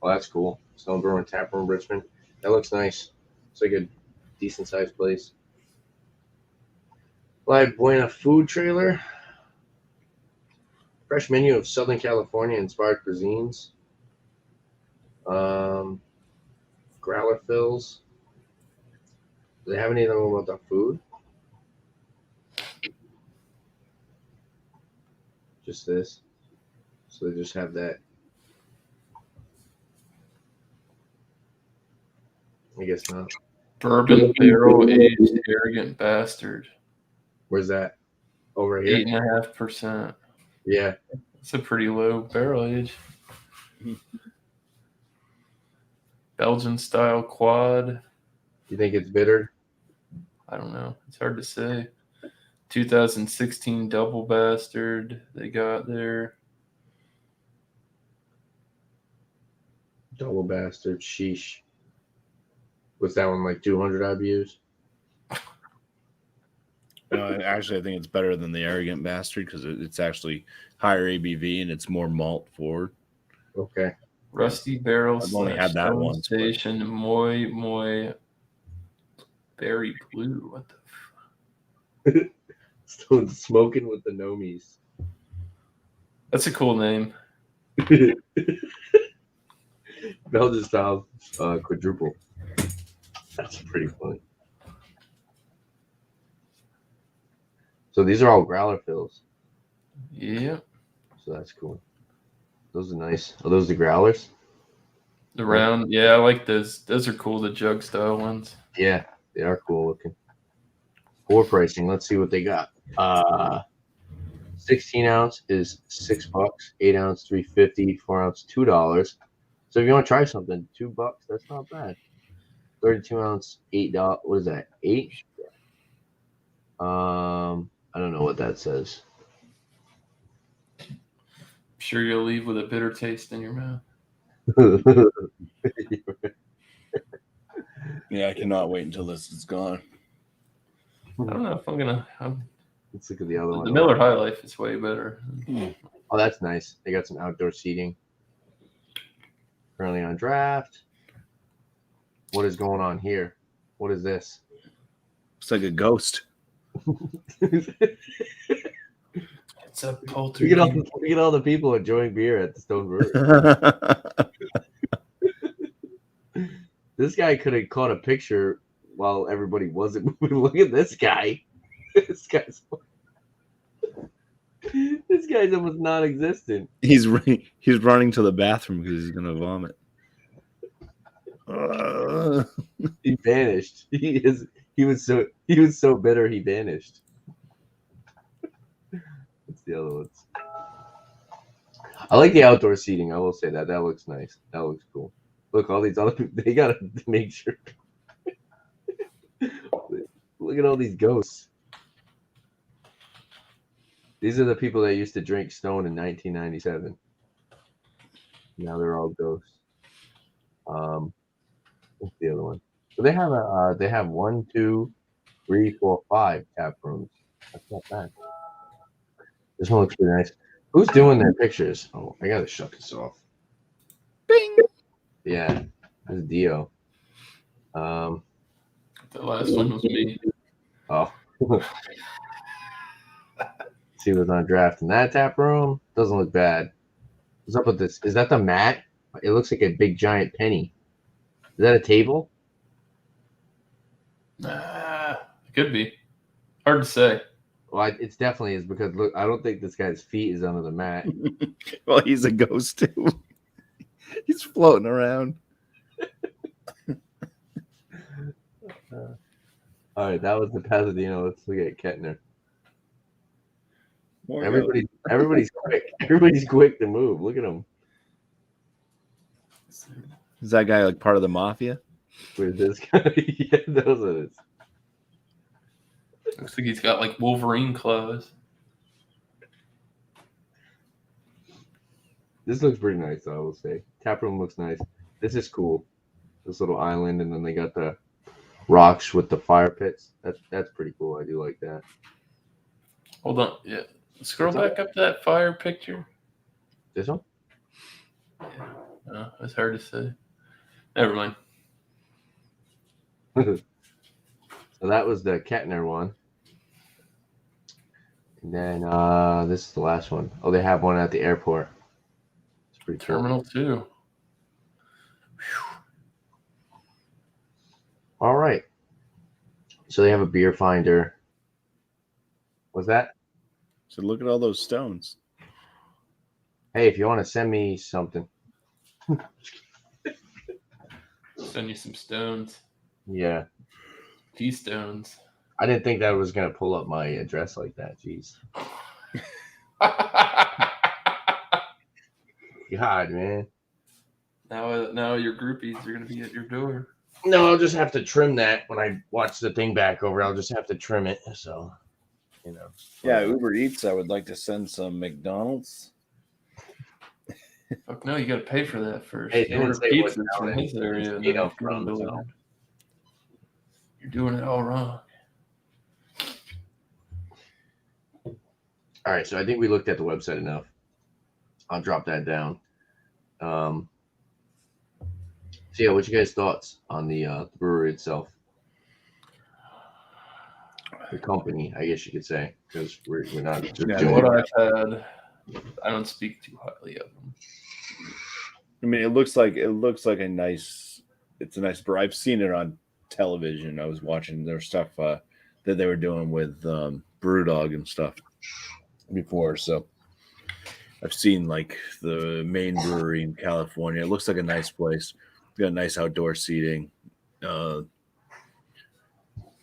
Oh, that's cool. Stone Brewing Tap Room, Richmond. That looks nice. It's like a decent sized place. Live Buena food trailer. Fresh menu of Southern California inspired cuisines. Growler fills. Do they have anything about the food? Just this. So they just have that. I guess not. Bourbon barrel aged arrogant bastard. Where's that? Over here? 8.5%. Yeah. It's a pretty low barrel age. Belgian style quad. You think it's bitter? I don't know. It's hard to say. 2016 double bastard they got there. Double Bastard. Sheesh. Was that one like 200 IBUs? Actually, I think it's better than the Arrogant Bastard because it's actually higher ABV and it's more malt forward. Okay. Rusty Barrel I've only had that Stone once, but- Station Moi Berry Blue. What the Still smoking with the Nomies. That's a cool name. Belgian style quadruple. That's pretty funny. So these are all growler fills. Yeah. So that's cool. Those are nice. Are those the growlers? The round. Yeah, I like those. Those are cool, the jug style ones. Yeah, they are cool looking. For pricing, let's see what they got. 16 ounce is $6, 8 ounce $3.50, 4 ounce $2. So if you want to try something, $2, that's not bad. 32 ounce, $8. What is that? 8? I don't know what that says. I'm sure you'll leave with a bitter taste in your mouth. Yeah, I cannot wait until this is gone. I don't know if I'm gonna. Let's look at the other one. The Miller High Life is way better. Oh, that's nice. They got some outdoor seating. Currently on draft. What is going on here? What is this? It's like a ghost. It's a poultry. Look at all the people enjoying beer at the Stone Brewery. This guy could have caught a picture while everybody wasn't moving. Look at this guy. This guy's almost non-existent. He's running to the bathroom because he's gonna vomit. He vanished. He was so bitter he vanished. What's the other ones? I like the outdoor seating. I will say that looks nice. That looks cool. Look, all these other people, they gotta make sure. Look at all these ghosts. These are the people that used to drink Stone in 1997. Now they're all ghosts. What's the other one? So they have 1, 2, 3, 4, 5 tap rooms. That's not bad. This one looks pretty nice. Who's doing their pictures? Oh, I gotta shut this off. Bing. Yeah, this is Dio. The last one was me. Oh. See what's on draft in that tap room. Doesn't look bad. What's up with this? Is that the mat? It looks like a big giant penny. Is that a table? It could be. Hard to say. Well, it's definitely is because look, I don't think this guy's feet is under the mat. Well, he's a ghost too. He's floating around. All right, that was the Pasadena. Let's look at Kettner. More Everybody's quick. Everybody's quick to move. Look at him. Is that guy like part of the mafia? Where's this guy? Yeah, those are it. Looks like he's got like Wolverine claws. This looks pretty nice, I will say. Tap room looks nice. This is cool. This little island, and then they got the rocks with the fire pits. That's pretty cool. I do like that. Hold on. Yeah. Scroll back up to that fire picture. This one? Yeah. It's hard to say. Never mind. So that was the Kettner one. And then this is the last one. Oh, they have one at the airport. It's pretty cool. Terminal 2. All right. So they have a beer finder. What's that? So look at all those stones. Hey, if you want to send me something. Send you some stones. Yeah. T-stones. I didn't think that was going to pull up my address like that. Jeez. God, man. Now your groupies are going to be at your door. No, I'll just have to trim that when I watch the thing back over. I'll just have to trim it. So, Yeah, Uber Eats. I would like to send some McDonald's. Fuck no, you got to pay for that first. Hey, they You didn't order say what pizzas town from his area, and you then know you get them from. So. delivered. You're doing it all wrong. All right, so I think we looked at the website enough. I'll drop that down. So yeah, what's your guys' thoughts on the brewery itself? The company, I guess you could say, because we're not just doing What it. I've had, I don't speak too highly of them. I mean, it looks like a nice. It's a nice brew. I've seen it on television. I was watching their stuff that they were doing with BrewDog and stuff before. So I've seen like the main brewery in California. It looks like a nice place. Got nice outdoor seating.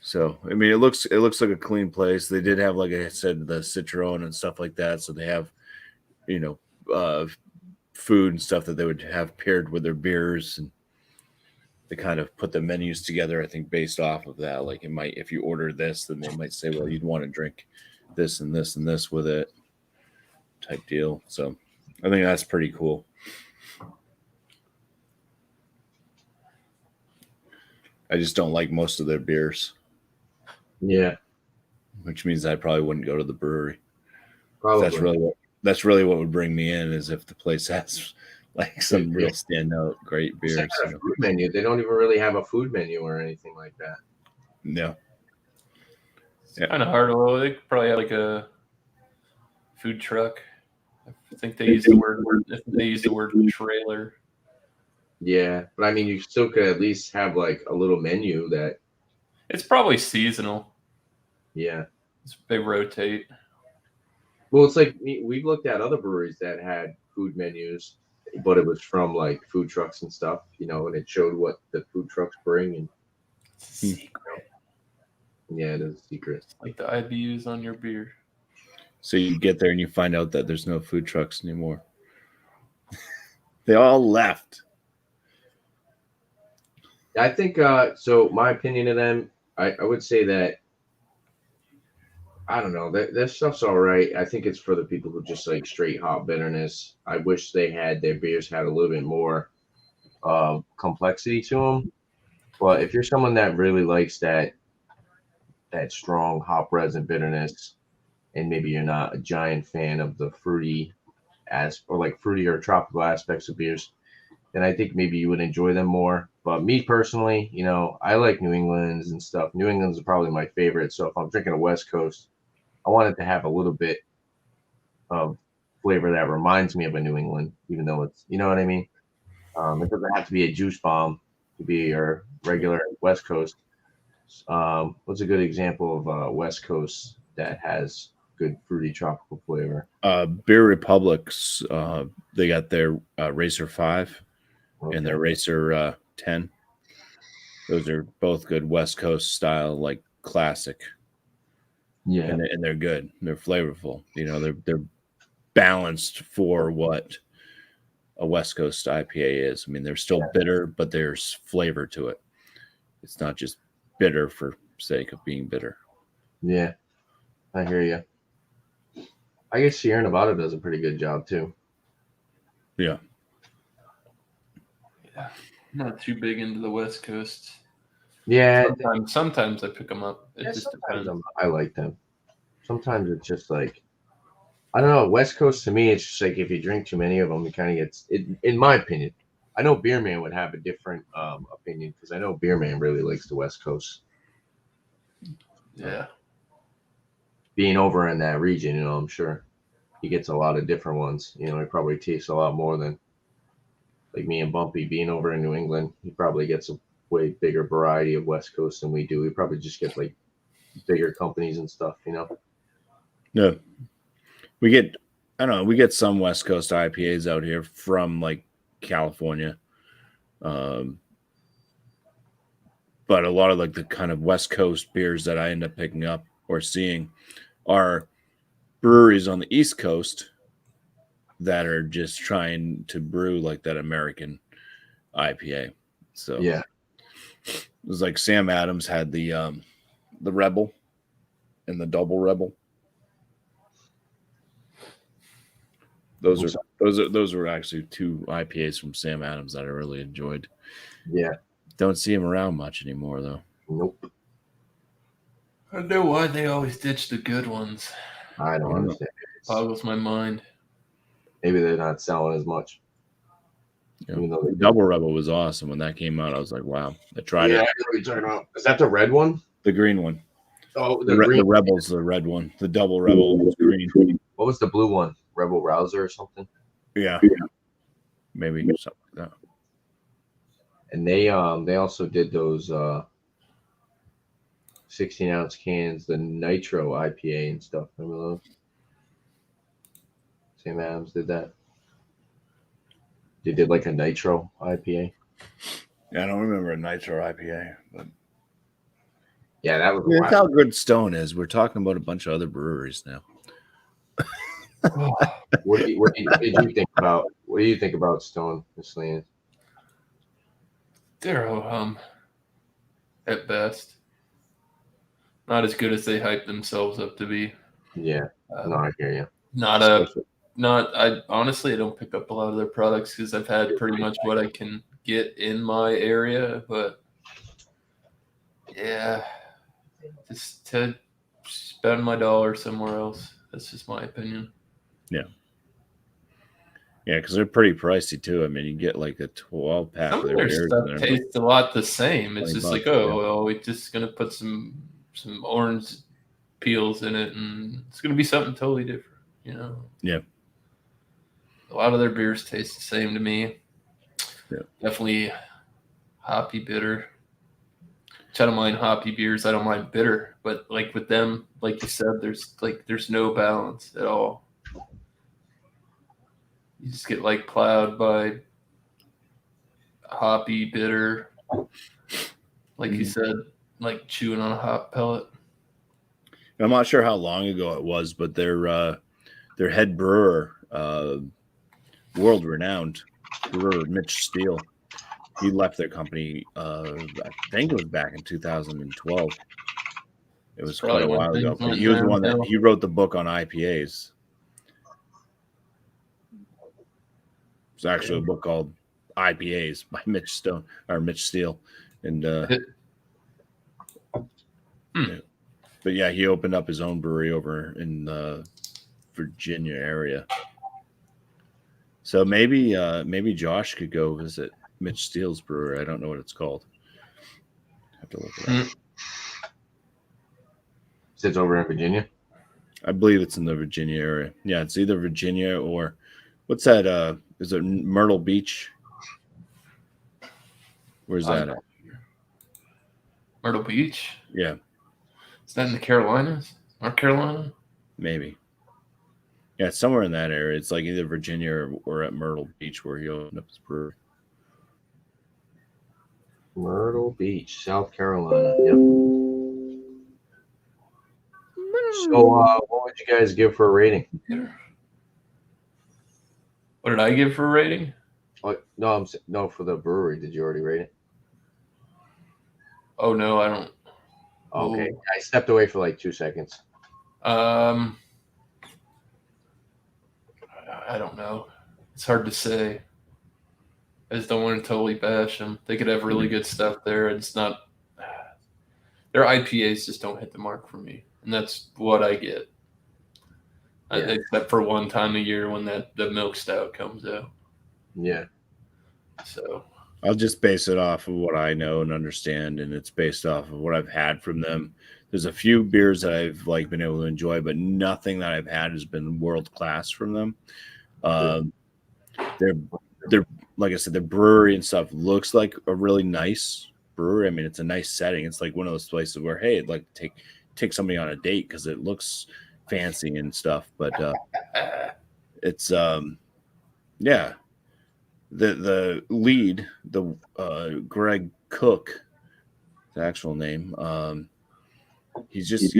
So I mean, it looks like a clean place. They did have, like I said, the Citroen and stuff like that. So they have, food and stuff that they would have paired with their beers, and they kind of put the menus together, I think, based off of that. Like, it might, if you order this, then they might say, well, you'd want to drink this and this and this with it, type deal. So I think that's pretty cool. I just don't like most of their beers. Yeah, Which means I probably wouldn't go to the brewery. probably. That's really what would bring me in, is if the place has like some real standout great beers. They got a food menu. They don't even really have a food menu or anything like that. Yeah. It's kind of hard. Well, they could probably have like a food truck. I think they use the word trailer. Yeah, but I mean, you still could at least have like a little menu that. It's probably seasonal. Yeah. They rotate. Well, it's like we've looked at other breweries that had food menus, but it was from like food trucks and stuff, and it showed what the food trucks bring. And Secret. Yeah, it is a secret. Like the IBUs on your beer. So you get there and you find out that there's no food trucks anymore. They all left. I think so. My opinion of them, I would say that I don't know. That stuff's all right. I think it's for the people who just like straight hop bitterness. I wish their beers had a little bit more complexity to them. But if you're someone that really likes that strong hop resin bitterness, and maybe you're not a giant fan of the fruity fruity or tropical aspects of beers, then I think maybe you would enjoy them more. But me personally, I like New England's and stuff. New England's is probably my favorite. So if I'm drinking a West Coast, I want it to have a little bit of flavor that reminds me of a New England, even though it's, you know what I mean? It doesn't have to be a juice bomb to be your regular West Coast. What's a good example of West Coast that has good fruity tropical flavor? Beer Republic's, they got their Racer 5 and their Racer 10. Those are both good West Coast style, like classic. Yeah, and they're good. They're flavorful. They're balanced for what a West Coast IPA is. I mean, they're still bitter, but there's flavor to it. It's not just bitter for sake of being bitter. Yeah, I hear you. I guess Sierra Nevada does a pretty good job too. Yeah. Yeah. I'm not too big into the West Coast. Yeah. Sometimes I pick them up. It just depends. I like them. Sometimes it's just like, I don't know. West Coast to me, it's just like if you drink too many of them, it kind of gets. In my opinion, I know Beer Man would have a different opinion because I know Beer Man really likes the West Coast. Yeah. Being over in that region, I'm sure he gets a lot of different ones. He probably tastes a lot more than like me and Bumpy being over in New England. He probably gets a way bigger variety of West Coast than we do. We probably just get like bigger companies and stuff, Yeah. We get some West Coast IPAs out here from like California. But a lot of like the kind of West Coast beers that I end up picking up or seeing are breweries on the East Coast that are just trying to brew like that American IPA. So yeah, it was like Sam Adams had the Rebel and the Double Rebel. Those were actually 2 IPAs from Sam Adams that I really enjoyed. Yeah. Don't see him around much anymore though. Nope. I don't know why they always ditch the good ones. I don't understand. Boggles my mind. Maybe they're not selling as much. Yeah. Double Rebel was awesome when that came out. I was like, wow. I tried it. Yeah, I know what you're talking about. Is that the red one? The green one. Oh, the Rebel's the red one. The Double Rebel was green. What was the blue one? Rebel Rouser or something? Yeah. Maybe something like that. And they also did those 16-ounce cans, the Nitro IPA and stuff. Remember those? Sam Adams did that. They did like a Nitro IPA. Yeah, I don't remember a Nitro IPA, but yeah, that was. That's how good Stone is. We're talking about a bunch of other breweries now. What did you think about? What do you think about Stone, Miss Lance? They're at best. Not as good as they hype themselves up to be. Yeah, no, I hear you. I honestly I don't pick up a lot of their products because I've had pretty much what I can get in my area, but yeah, just to spend my dollar somewhere else. That's just my opinion. Yeah. Yeah, because they're pretty pricey too. I mean, you get like a 12-pack. Some of their stuff tastes a lot the same. It's just like, well, we're just gonna put some orange peels in it, and it's gonna be something totally different, you know. Yeah. A lot of their beers taste the same to me. Yeah. Definitely hoppy bitter. Which I don't mind hoppy beers. I don't mind bitter, but like with them, like you said, there's no balance at all. You just get like plowed by hoppy bitter, like you said, like chewing on a hop pellet. I'm not sure how long ago it was, but their head brewer, world-renowned brewer Mitch Steele, he left their company. I think it was back in 2012. It was quite a while ago. But he was the one that he wrote the book on IPAs. It's actually a book called IPAs by Mitch Steele, and yeah. But yeah, he opened up his own brewery over in the Virginia area. So maybe Josh could go visit Mitch Steele's brewery. I don't know what it's called. I have to look it up. It's over in Virginia. I believe it's in the Virginia area. Yeah, it's either Virginia or what's that? Is it Myrtle Beach? Where's that at? Myrtle Beach? Yeah. Is that in the Carolinas? North Carolina? Maybe. Yeah, it's somewhere in that area. It's like either Virginia or at Myrtle Beach where he opened up his brewery. Myrtle Beach, South Carolina. Yep. So, what would you guys give for a rating? What did I give for a rating? Oh, no, for the brewery. Did you already rate it? Oh no, I don't. Okay, I stepped away for like 2 seconds. I don't know. It's hard to say. I just don't want to totally bash them. They could have really good stuff there. It's not. Their IPAs just don't hit the mark for me, and that's what I get. Yeah. Except for one time a year when the milk stout comes out. Yeah. So I'll just base it off of what I know and understand, and it's based off of what I've had from them. There's a few beers that I've been able to enjoy, but nothing that I've had has been world class from them. They're like I said, the brewery and stuff looks like a really nice brewery. I mean, it's a nice setting. It's like one of those places where, hey, I'd like to take somebody on a date because it looks fancy and stuff. But it's yeah. The lead, Greg Cook, the actual name, he's just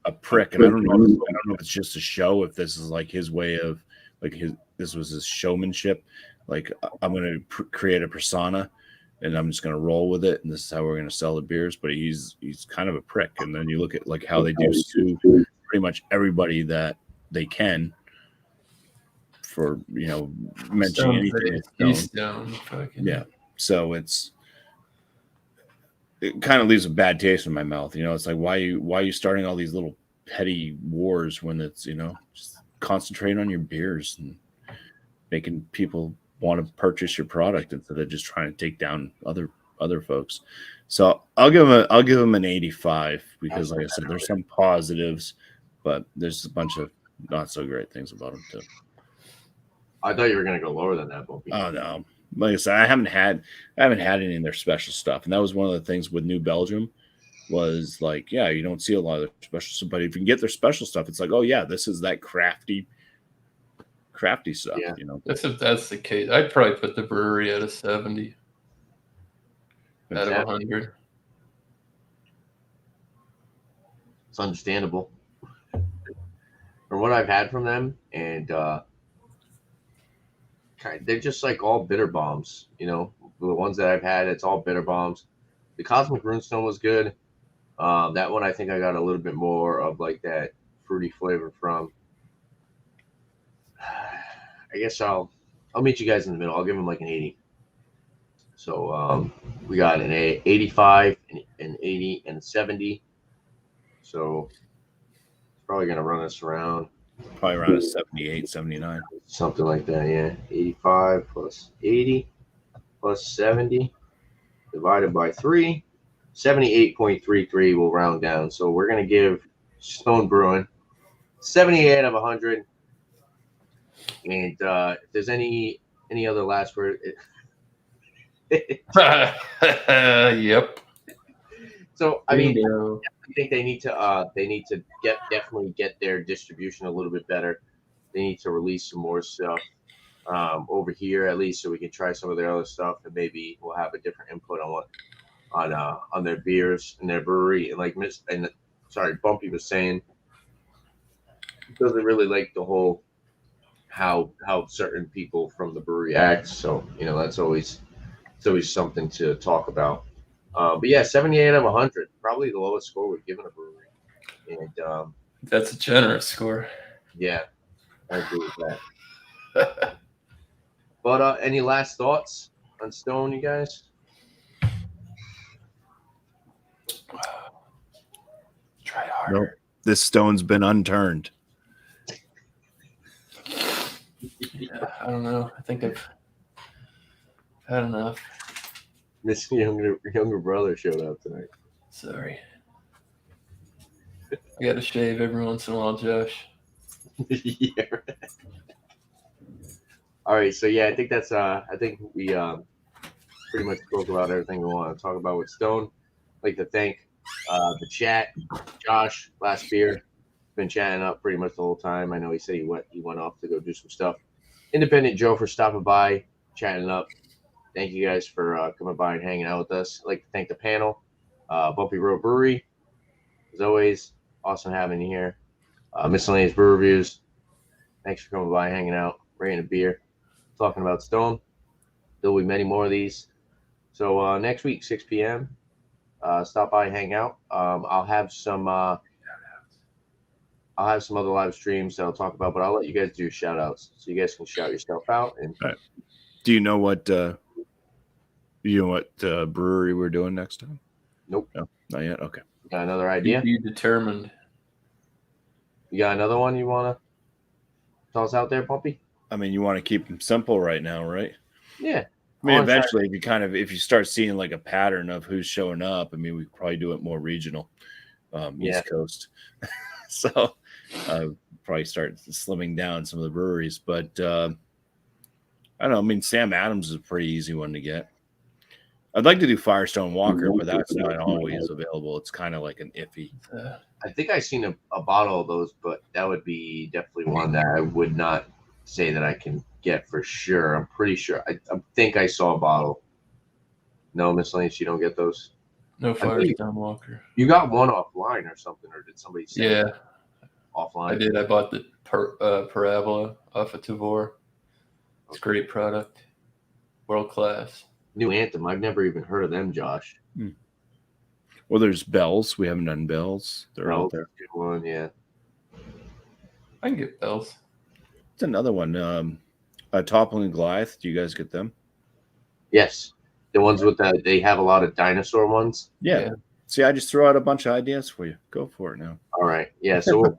a prick, and I don't know if it's just a show, if this is like his way of this was his showmanship. Like, I'm going to create a persona, and I'm just going to roll with it, and this is how we're going to sell the beers. But he's kind of a prick, and then you look at like how they do sue pretty much everybody that they can. for mentioning anything with Stone. Stone, fucking Yeah, so it kind of leaves a bad taste in my mouth. It's like why are you starting all these little petty wars when it's just concentrate on your beers and making people want to purchase your product instead of just trying to take down other folks. So I'll give them an 85 because, like I said, there's some positives, but there's a bunch of not so great things about them too. I thought you were gonna go lower than that, Bumpy. Oh no, like I said, I haven't had any of their special stuff, and that was one of the things with New Belgium was like, yeah, you don't see a lot of their special stuff, but if you can get their special stuff, it's like, oh yeah, this is that crafty stuff. Yeah. If that's the case, I'd probably put the brewery at a 70 out of 100. It's understandable. From what I've had from them, and they're just like all bitter bombs. The ones that I've had, it's all bitter bombs. The Cosmic Runestone was good. That one I think I got a little bit more of like that fruity flavor from. I guess I'll meet you guys in the middle. I'll give them like an 80. So we got an 85, an 80, and a 70. So it's probably going to run us around. Probably around a 78, 79. Something like that, yeah. 85 plus 80 plus 70 divided by 3. 78.33 will round down. So we're going to give Stone Brewing 78 out of 100. And if there's any other last word, Yep. So I mean, I think they need to definitely get their distribution a little bit better. They need to release some more stuff over here at least, so we can try some of their other stuff, and maybe we'll have a different input on their beers and their brewery. And like Bumpy was saying, he doesn't really like the whole how certain people from the brewery act. So that's always something to talk about. But yeah, 78 out of 100, probably the lowest score we've given a brewery. And that's a generous score. Yeah, I agree with that. But any last thoughts on Stone, you guys? Try harder. Nope. This stone's been unturned. Yeah, I don't know. I think I've had enough. Miss younger brother showed up tonight. Sorry. I got to shave every once in a while, Josh. Yeah. All right, so yeah, I think that's I think we pretty much spoke about everything we want to talk about with Stone. I'd like to thank the chat, Josh, last beer, been chatting up pretty much the whole time. I know he said he went off to go do some stuff. Independent Joe for stopping by, chatting up. Thank you guys for coming by and hanging out with us. I'd like to thank the panel, Bumpy Road Brewery, as always. Awesome having you here. Miscellaneous Brew Reviews. Thanks for coming by, hanging out, rating a beer, talking about Stone. There'll be many more of these. So next week, 6 p.m., stop by, hang out. I'll have some other live streams that I'll talk about, but I'll let you guys do shout outs so you guys can shout yourself out. And right. Do you know what brewery we're doing next time? Nope. No, not yet. Okay. Got another idea? You determined. You got another one you want to toss out there, Pumpy? I mean, you want to keep them simple right now, right? Yeah. I mean, eventually, if you start seeing like a pattern of who's showing up, I mean, we could probably do it more regional, East Coast. So probably start slimming down some of the breweries. But I don't know. I mean, Sam Adams is a pretty easy one to get. I'd like to do Firestone Walker, but that's not always available. It's kind of like an iffy. I think I've seen a bottle of those, but that would be definitely one that I would not say that I can get for sure. I'm pretty sure. I think I saw a bottle. No, Miscellaneous, you don't get those? No Firestone Walker. You got one offline or something, or did somebody say Yeah. Offline? I did. I bought the Parabola off of Tavor. It's a great product. World class. New Anthem. I've never even heard of them, Josh. Well, there's Bells. We haven't done Bells. They're out there. Good one, yeah. I can get Bells. It's another one. Toppling and Goliath. Do you guys get them? Yes, the ones with the they have a lot of dinosaur ones. Yeah. Yeah. See, I just throw out a bunch of ideas for you. Go for it now. All right, yeah. So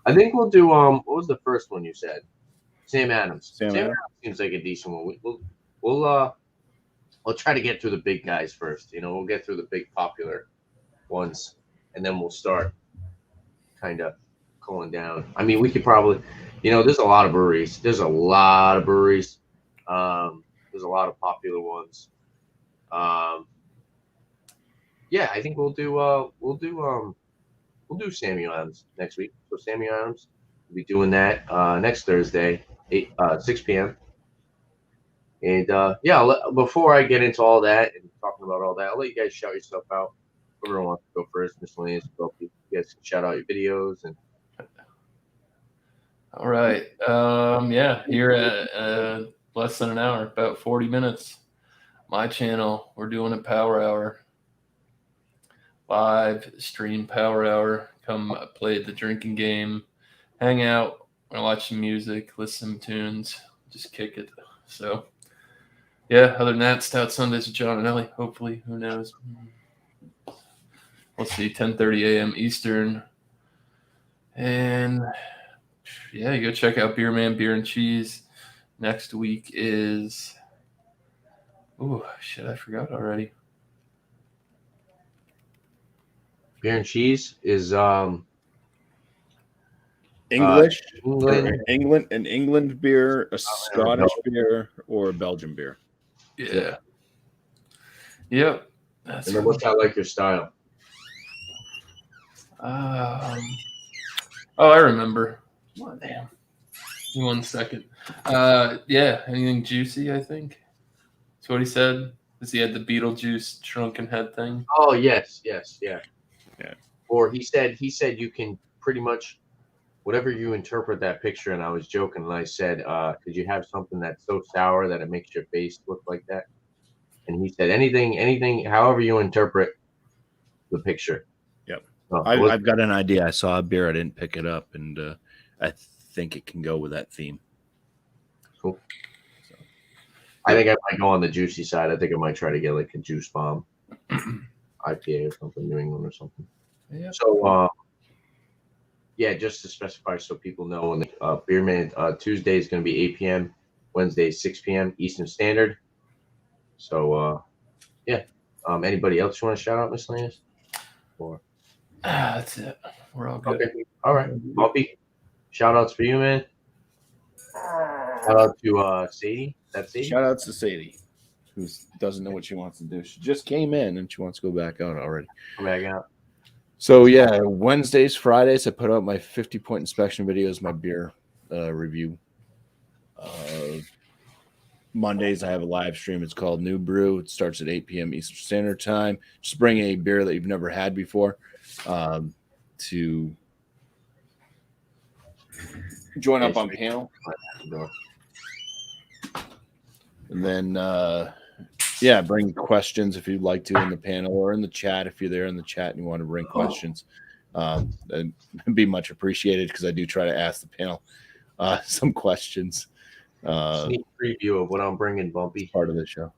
I think we'll do. What was the first one you said? Sam Adams. Sam Adams? Seems like a decent one. We'll try to get through the big guys first. We'll get through the big popular ones, and then we'll start kind of cooling down. I mean, we could probably, there's a lot of breweries. There's a lot of breweries. There's a lot of popular ones. Yeah, I think we'll do Samuel Adams next week. So Samuel Adams, we'll be doing that next Thursday, 6 p.m. And yeah, before I get into all that and talking about all that, I'll let you guys shout yourself out. Whoever wants to go first, miscellaneous. You guys can shout out your videos and. All right. Yeah, here at less than an hour, about 40 minutes. My channel, we're doing a power hour. Live stream power hour. Come play the drinking game, hang out, watch some music, listen to tunes, just kick it. So, yeah, other than that, Stout Sundays with John and Ellie. Hopefully, who knows? Let's see, 10:30 a.m. Eastern. And yeah, you go check out Beer Man Beer and Cheese. Next week is I forgot already. Beer and Cheese is English, England. an England beer, a Scottish beer, or a Belgian beer. Yeah. Yep. And then what's that like your style? I remember. Oh, damn. Give me 1 second. Yeah, anything juicy, I think. That's what he said. Because he had the Beetlejuice shrunken head thing. Oh yes, yeah. Yeah. Or he said you can pretty much whatever you interpret that picture. And I was joking and I said, could you have something that's so sour that it makes your face look like that? And he said anything, however you interpret the picture. Yep. So, I've got an idea. I saw a beer, I didn't pick it up, and I think it can go with that theme. Cool. So, I think I might go on the juicy side. I think I might try to get like a juice bomb IPA or something, New England or something. Yeah. So, yeah, just to specify so people know, when the Beer Man Tuesday is going to be 8 p.m., Wednesday 6 p.m. Eastern Standard. So, yeah. Anybody else you want to shout out, miscellaneous? Or That's it. We're all good. okay, all right. Bumpy, shout outs for you, man. Shout out to Sadie. That's Sadie. Shout outs to Sadie, who doesn't know what she wants to do. She just came in and she wants to go back out already. Come back out. So yeah, Wednesdays, Fridays, I put out my 50-point inspection videos, my beer review. Mondays, I have a live stream. It's called New Brew. It starts at 8 p.m. Eastern Standard Time. Just bring a beer that you've never had before to join up on panel. And then, bring questions if you'd like to in the panel or in the chat. If you're there in the chat and you want to bring questions, that'd be much appreciated because I do try to ask the panel some questions. Sneak preview of what I'm bringing, Bumpy. Part of the show.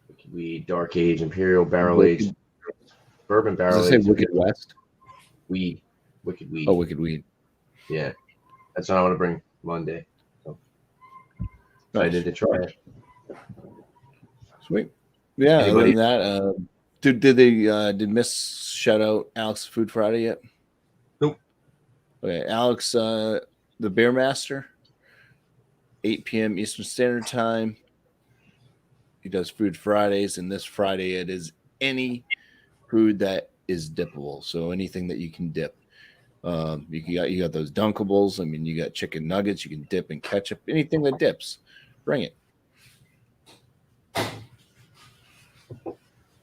Wicked Weed, Dark Age, Imperial Barrel Age, Bourbon Barrel Does it Age. say Wicked West? Weed. Wicked Weed. Oh, Wicked Weed. Yeah. That's what I want to bring Monday. So excited to try it. Sweet. Yeah, Anybody? other than that, did Miss shout out Alex Food Friday yet? Nope. Okay, Alex, the Beer Master, 8 p.m. Eastern Standard Time. He does Food Fridays, and this Friday it is any food that is dippable. So anything that you can dip. You got those Dunkables. I mean, you got chicken nuggets. You can dip in ketchup. Anything that dips, bring it.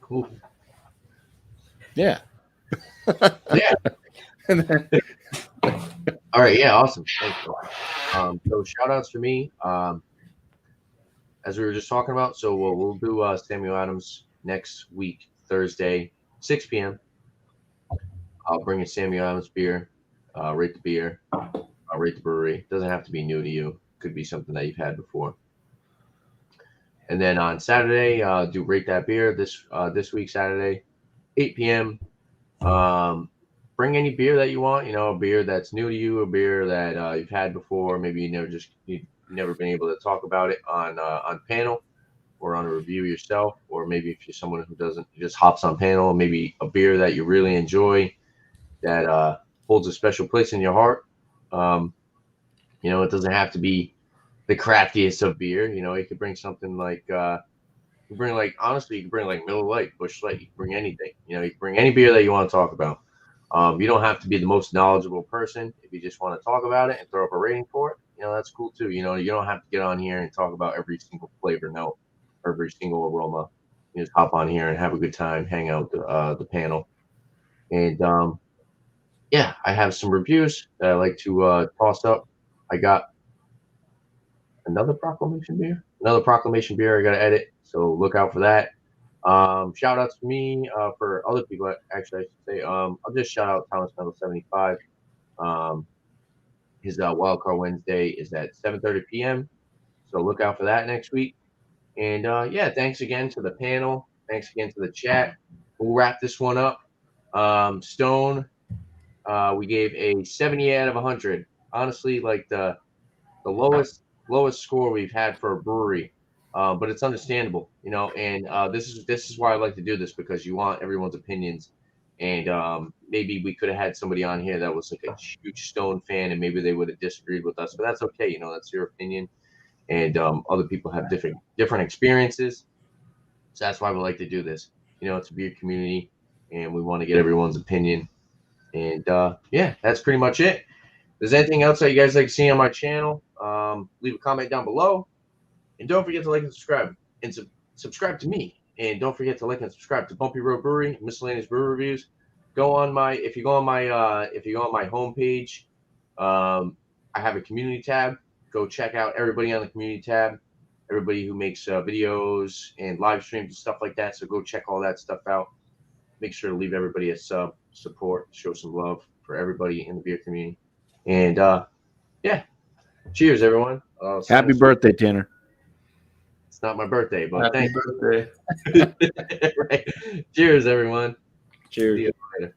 Cool. Yeah. Yeah. All right. Yeah. Awesome. Thanks. So shout outs for me. As we were just talking about, so we'll do Samuel Adams next week, Thursday, 6 p.m. I'll bring a Samuel Adams beer. rate the beer, rate the brewery. It doesn't have to be new to you. It could be something that you've had before. And then on Saturday, do rate that beer this week, Saturday, 8 p.m. Bring any beer that you want. A beer that's new to you, a beer that you've had before. Maybe you've never been able to talk about it on panel or on a review yourself, or maybe if you're someone who just hops on panel, maybe a beer that you really enjoy that holds a special place in your heart. It doesn't have to be the craftiest of beer. You could bring something like honestly, you can bring like Miller Lite, Busch Light. You can bring anything. You can bring any beer that you want to talk about. You don't have to be the most knowledgeable person. If you just want to talk about it and throw up a rating for it, that's cool too. You don't have to get on here and talk about every single flavor note, or every single aroma. You just hop on here and have a good time, hang out the panel. And yeah, I have some reviews that I like to toss up. I got another proclamation beer I got to edit, so look out for that. Shout outs to me for other people. Actually, I should say I'll just shout out Thomas Metal 75. His Wildcard Wednesday is at 7:30 p.m. So look out for that next week. And yeah, thanks again to the panel. Thanks again to the chat. We'll wrap this one up. Stone, we gave a 70 out of 100. Honestly, like the lowest score we've had for a brewery. But it's understandable, and this is why I like to do this, because you want everyone's opinions. And maybe we could have had somebody on here that was like a huge Stone fan, and maybe they would have disagreed with us, but that's okay. That's your opinion, and other people have different experiences. So that's why we like to do this. It's a beer community, and we want to get everyone's opinion. And yeah, that's pretty much it. If there's anything else that you guys like to see on my channel, leave a comment down below. And don't forget to like and subscribe, and subscribe to me. And don't forget to like and subscribe to Bumpy Road Brewery, miscellaneous brew reviews. If you go on my homepage, I have a community tab. Go check out everybody on the community tab, everybody who makes videos and live streams and stuff like that. So go check all that stuff out. Make sure to leave everybody a support, show some love for everybody in the beer community. And yeah, cheers, everyone. Happy birthday, Tanner. It's not my birthday, but Happy thanks. birthday. Right. Cheers, everyone. Cheers. See you later.